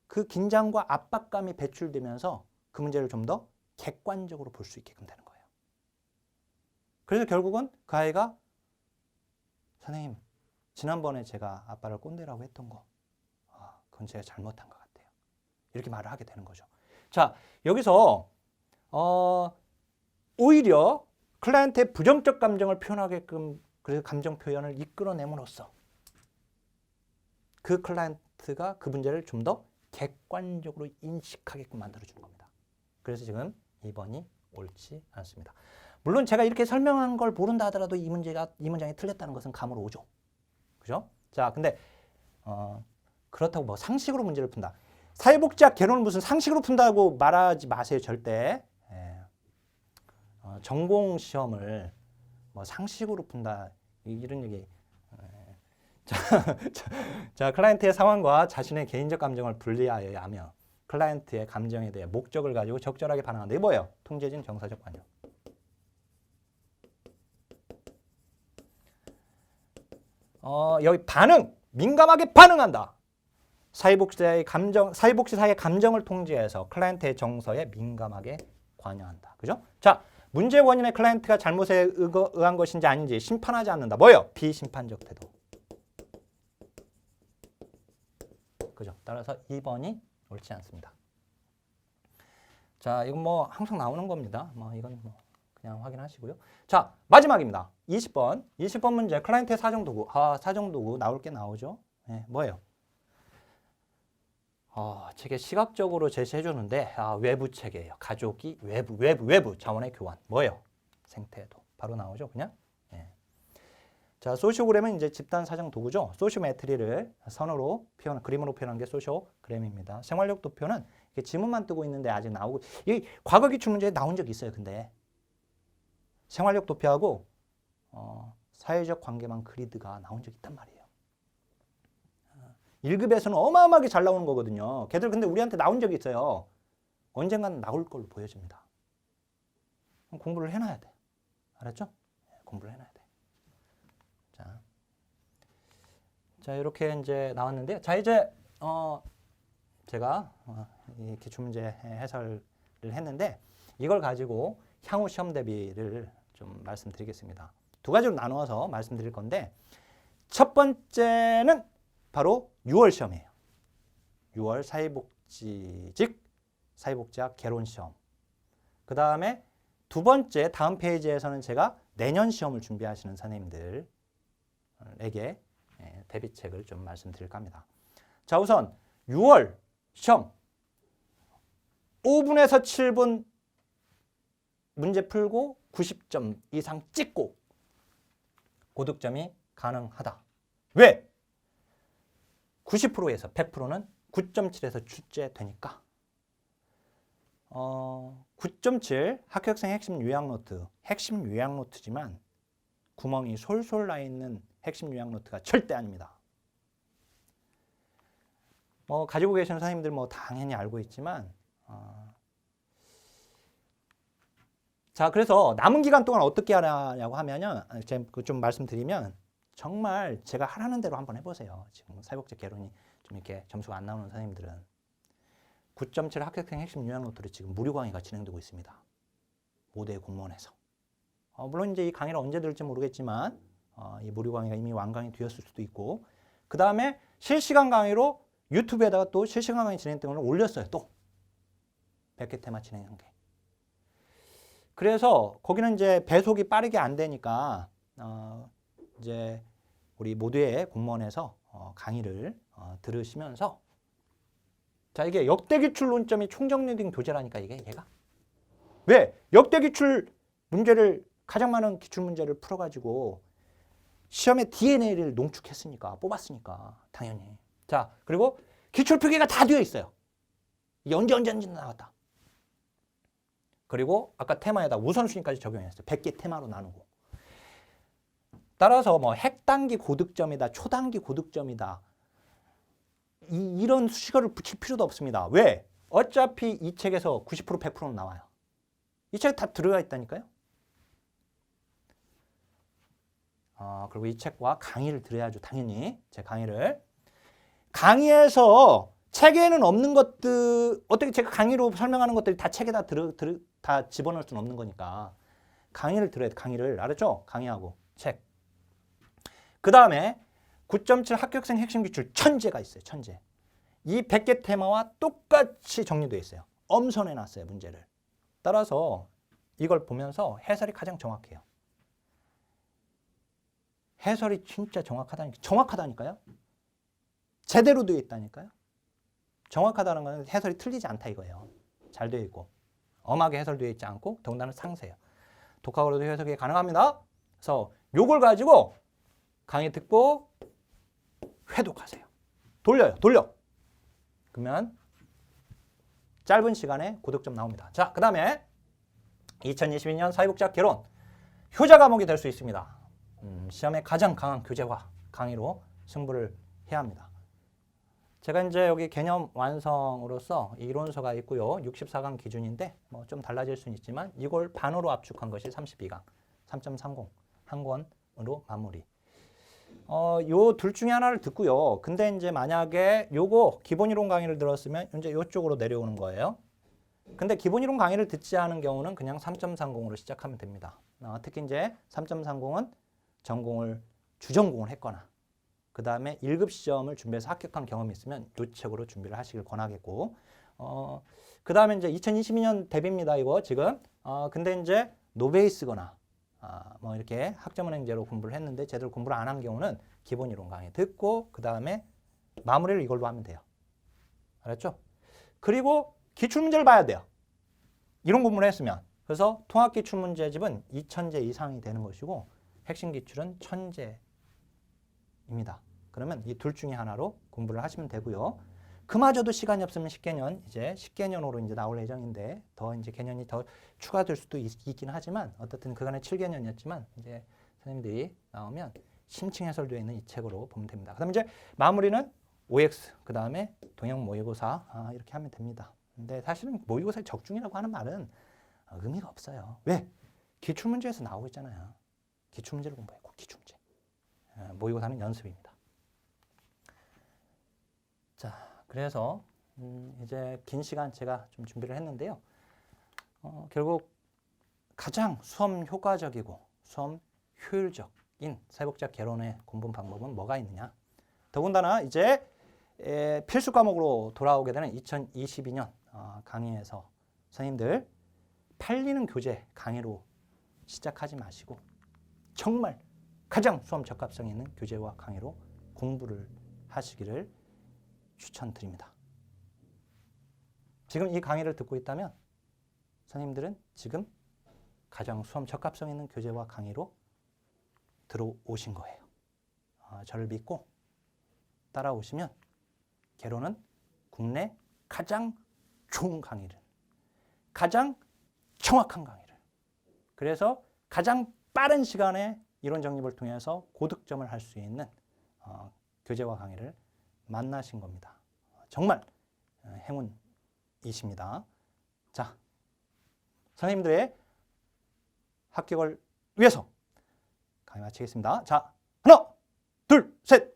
그 긴장과 압박감이 배출되면서 그 문제를 좀 더 객관적으로 볼 수 있게끔 되는 거예요. 그래서 결국은 그 아이가 선생님, 지난번에 제가 아빠를 꼰대라고 했던 거, 그건 제가 잘못한 것 같아요. 이렇게 말을 하게 되는 거죠. 자, 여기서 오히려 클라이언트의 부정적 감정을 표현하게끔, 그래서 감정 표현을 이끌어내므로써 그 클라이언트가 그 문제를 좀 더 객관적으로 인식하게끔 만들어주는 겁니다. 그래서 지금 2번이 옳지 않습니다. 물론 제가 이렇게 설명한 걸 모른다 하더라도 이 문장이 틀렸다는 것은 감으로 오죠. 그죠? 자, 근데 그렇다고 뭐 상식으로 문제를 푼다. 사회복지학 개론을 무슨 상식으로 푼다고 말하지 마세요, 절대. 전공 시험을 뭐 상식으로 푼다 이런 얘기. 자, 클라이언트의 상황과 자신의 개인적 감정을 분리하여야 하며 클라이언트의 감정에 대해 목적을 가지고 적절하게 반응한다. 이게 뭐예요? 통제진 정사적 관용. 여기 반응, 민감하게 반응한다. 사회복지사의 감정을 통제해서 클라이언트의 정서에 민감하게 관여한다. 그죠? 자, 문제 원인의 클라이언트가 잘못에 의한 것인지 아닌지 심판하지 않는다. 뭐예요? 비심판적 태도. 그죠? 따라서 2번이 옳지 않습니다. 자, 이건 뭐 항상 나오는 겁니다. 뭐 이건 뭐 그냥 확인하시고요. 자, 마지막입니다. 20번. 20번 문제. 클라이언트의 사정도구. 사정도구 나올 게 나오죠. 네, 뭐예요? 책에 시각적으로 제시해 주는데 외부 체계예요. 가족이 외부 자원의 교환. 뭐예요? 생태도. 바로 나오죠, 그냥. 네. 자, 소시오그램은 이제 집단 사정 도구죠. 소시오메트리를 선으로 그림으로 표현한 게 소시오그램입니다. 생활력 도표는 지문만 뜨고 있는데 아직 나오고, 이 과거 기출 문제에 나온 적이 있어요. 근데 생활력 도표하고 사회적 관계망 그리드가 나온 적이 있단 말이에요. 1급에서는 어마어마하게 잘 나오는 거거든요. 걔들 근데 우리한테 나온 적이 있어요. 언젠가는 나올 걸로 보여집니다. 공부를 해놔야 돼. 알았죠? 공부를 해놔야 돼. 자, 이렇게 이제 나왔는데, 자, 이제 제가 이 기출문제 해설을 했는데 이걸 가지고 향후 시험 대비를 좀 말씀드리겠습니다. 두 가지로 나누어서 말씀드릴 건데, 첫 번째는 바로 6월 시험이에요. 6월 사회복지학 개론 시험. 그 다음에 두 번째 다음 페이지에서는 제가 내년 시험을 준비하시는 선생님들에게 대비책을 좀 말씀드릴까 합니다. 자, 우선 6월 시험 5분에서 7분 문제 풀고 90점 이상 찍고 고득점이 가능하다. 왜? 90%에서 100%는 9.7에서 출제되니까. 9.7 학교학생 핵심 요약 노트, 핵심 요약 노트지만 구멍이 솔솔 나 있는 핵심 요약 노트가 절대 아닙니다. 가지고 계시는 선생님들 당연히 알고 있지만 자, 그래서 남은 기간 동안 어떻게 하냐고 하면은 제가 좀 말씀드리면 정말 제가 하라는 대로 한번 해보세요. 지금 사회복지 개론이 좀 이렇게 점수가 안 나오는 선생님들은 9.7 학교학생 핵심 요약 노트를 지금 무료 강의가 진행되고 있습니다. 모두의 공무원에서. 물론 이제 이 강의를 언제 들을지 모르겠지만 이 무료 강의가 이미 완강이 되었을 수도 있고 그 다음에 실시간 강의로 유튜브에다가 또 실시간 강의 진행 등을 올렸어요. 또 100개 테마 진행한 게. 그래서 거기는 이제 배속이 빠르게 안 되니까 이제 우리 모두의 공무원에서 강의를 들으시면서 자, 이게 역대 기출 논점이 총정리된 교재라니까 얘가. 왜? 역대 기출 문제를 가장 많은 기출 문제를 풀어가지고 시험에 DNA를 농축했으니까 뽑았으니까 당연히. 자, 그리고 기출 필기가 다 되어 있어요. 이게 언제 나왔다. 그리고 아까 테마에다 우선순위까지 적용했어요. 100개 테마로 나누고. 따라서 핵단기 고득점이다, 초단기 고득점이다. 이런 수식어를 붙일 필요도 없습니다. 왜? 어차피 이 책에서 90% 100%는 나와요. 이 책에 다 들어가 있다니까요. 그리고 이 책과 강의를 들어야죠. 당연히 제 강의를. 강의에서 책에는 없는 것들 어떻게 제가 강의로 설명하는 것들이 다 책에다 다 집어넣을 수는 없는 거니까 강의를 들어야 돼. 강의를 알았죠? 강의하고 책. 그 다음에 9.7 학교학생 핵심 기출 천재가 있어요. 천재. 이 100개 테마와 똑같이 정리되어 있어요. 엄선해놨어요. 문제를. 따라서 이걸 보면서 해설이 가장 정확해요. 해설이 진짜 정확하다니까요. 제대로 되어 있다니까요. 정확하다는 건 해설이 틀리지 않다 이거예요. 잘 되어 있고 엄하게 해설되어 있지 않고 더군다나 상세해요. 독학으로도 해석이 가능합니다. 그래서 요걸 가지고 강의 듣고 회독하세요. 돌려. 그러면 짧은 시간에 고득점 나옵니다. 자, 그 다음에 2022년 사회복지학 개론 효자 과목이 될 수 있습니다. 시험에 가장 강한 교재와 강의로 승부를 해야 합니다. 제가 이제 여기 개념 완성으로서 이론서가 있고요. 64강 기준인데 좀 달라질 수는 있지만 이걸 반으로 압축한 것이 32강 3.30 한 권으로 마무리. 요 둘 중에 하나를 듣고요. 근데 이제 만약에 요거 기본 이론 강의를 들었으면 이제 요쪽으로 내려오는 거예요. 근데 기본 이론 강의를 듣지 않은 경우는 그냥 3.30으로 시작하면 됩니다. 특히 이제 3.30은 전공을 주전공을 했거나 그 다음에 1급 시험을 준비해서 합격한 경험이 있으면 이 책으로 준비를 하시길 권하겠고 그 다음에 이제 2022년 대비입니다. 이거 지금 근데 이제 노베이스거나 이렇게 학점은행제로 공부를 했는데 제대로 공부를 안 한 경우는 기본 이론 강의 듣고 그 다음에 마무리를 이걸로 하면 돼요. 알았죠? 그리고 기출문제를 봐야 돼요. 이론 공부를 했으면. 그래서 통합기출문제집은 2000제 이상이 되는 것이고 핵심 기출은 1000제입니다. 그러면 이 둘 중에 하나로 공부를 하시면 되고요. 그마저도 시간이 없으면 10개년, 이제 10개년으로 이제 나올 예정인데 더 이제 개년이 더 추가될 수도 있긴 하지만 어떻든 그간의 7개년이었지만 이제 선생님들이 나오면 심층 해설되어 있는 이 책으로 보면 됩니다. 그다음에 이제 마무리는 OX, 그 다음에 동형 모의고사 이렇게 하면 됩니다. 근데 사실은 모의고사의 적중이라고 하는 말은 의미가 없어요. 왜? 기출문제에서 나오고 있잖아요. 기출문제를 공부해, 꼭 기출문제. 모의고사는 연습입니다. 자, 그래서 이제 긴 시간 제가 좀 준비를 했는데요. 결국 가장 수험 효과적이고 수험 효율적인 사회복지학 개론의 공부 방법은 뭐가 있느냐. 더군다나 이제 필수 과목으로 돌아오게 되는 2022년 강의에서 선생님들 팔리는 교재 강의로 시작하지 마시고 정말 가장 수험 적합성 있는 교재와 강의로 공부를 하시기를 추천드립니다. 지금 이 강의를 듣고 있다면 선생님들은 지금 가장 수험 적합성 있는 교재와 강의로 들어오신 거예요. 저를 믿고 따라오시면 개론은 국내 가장 좋은 강의를 가장 정확한 강의를. 그래서 가장 빠른 시간에 이론 정립을 통해서 고득점을 할 수 있는 교재와 강의를 만나신 겁니다. 정말 행운이십니다. 자, 선생님들의 합격을 위해서 강의 마치겠습니다. 자, 하나, 둘, 셋.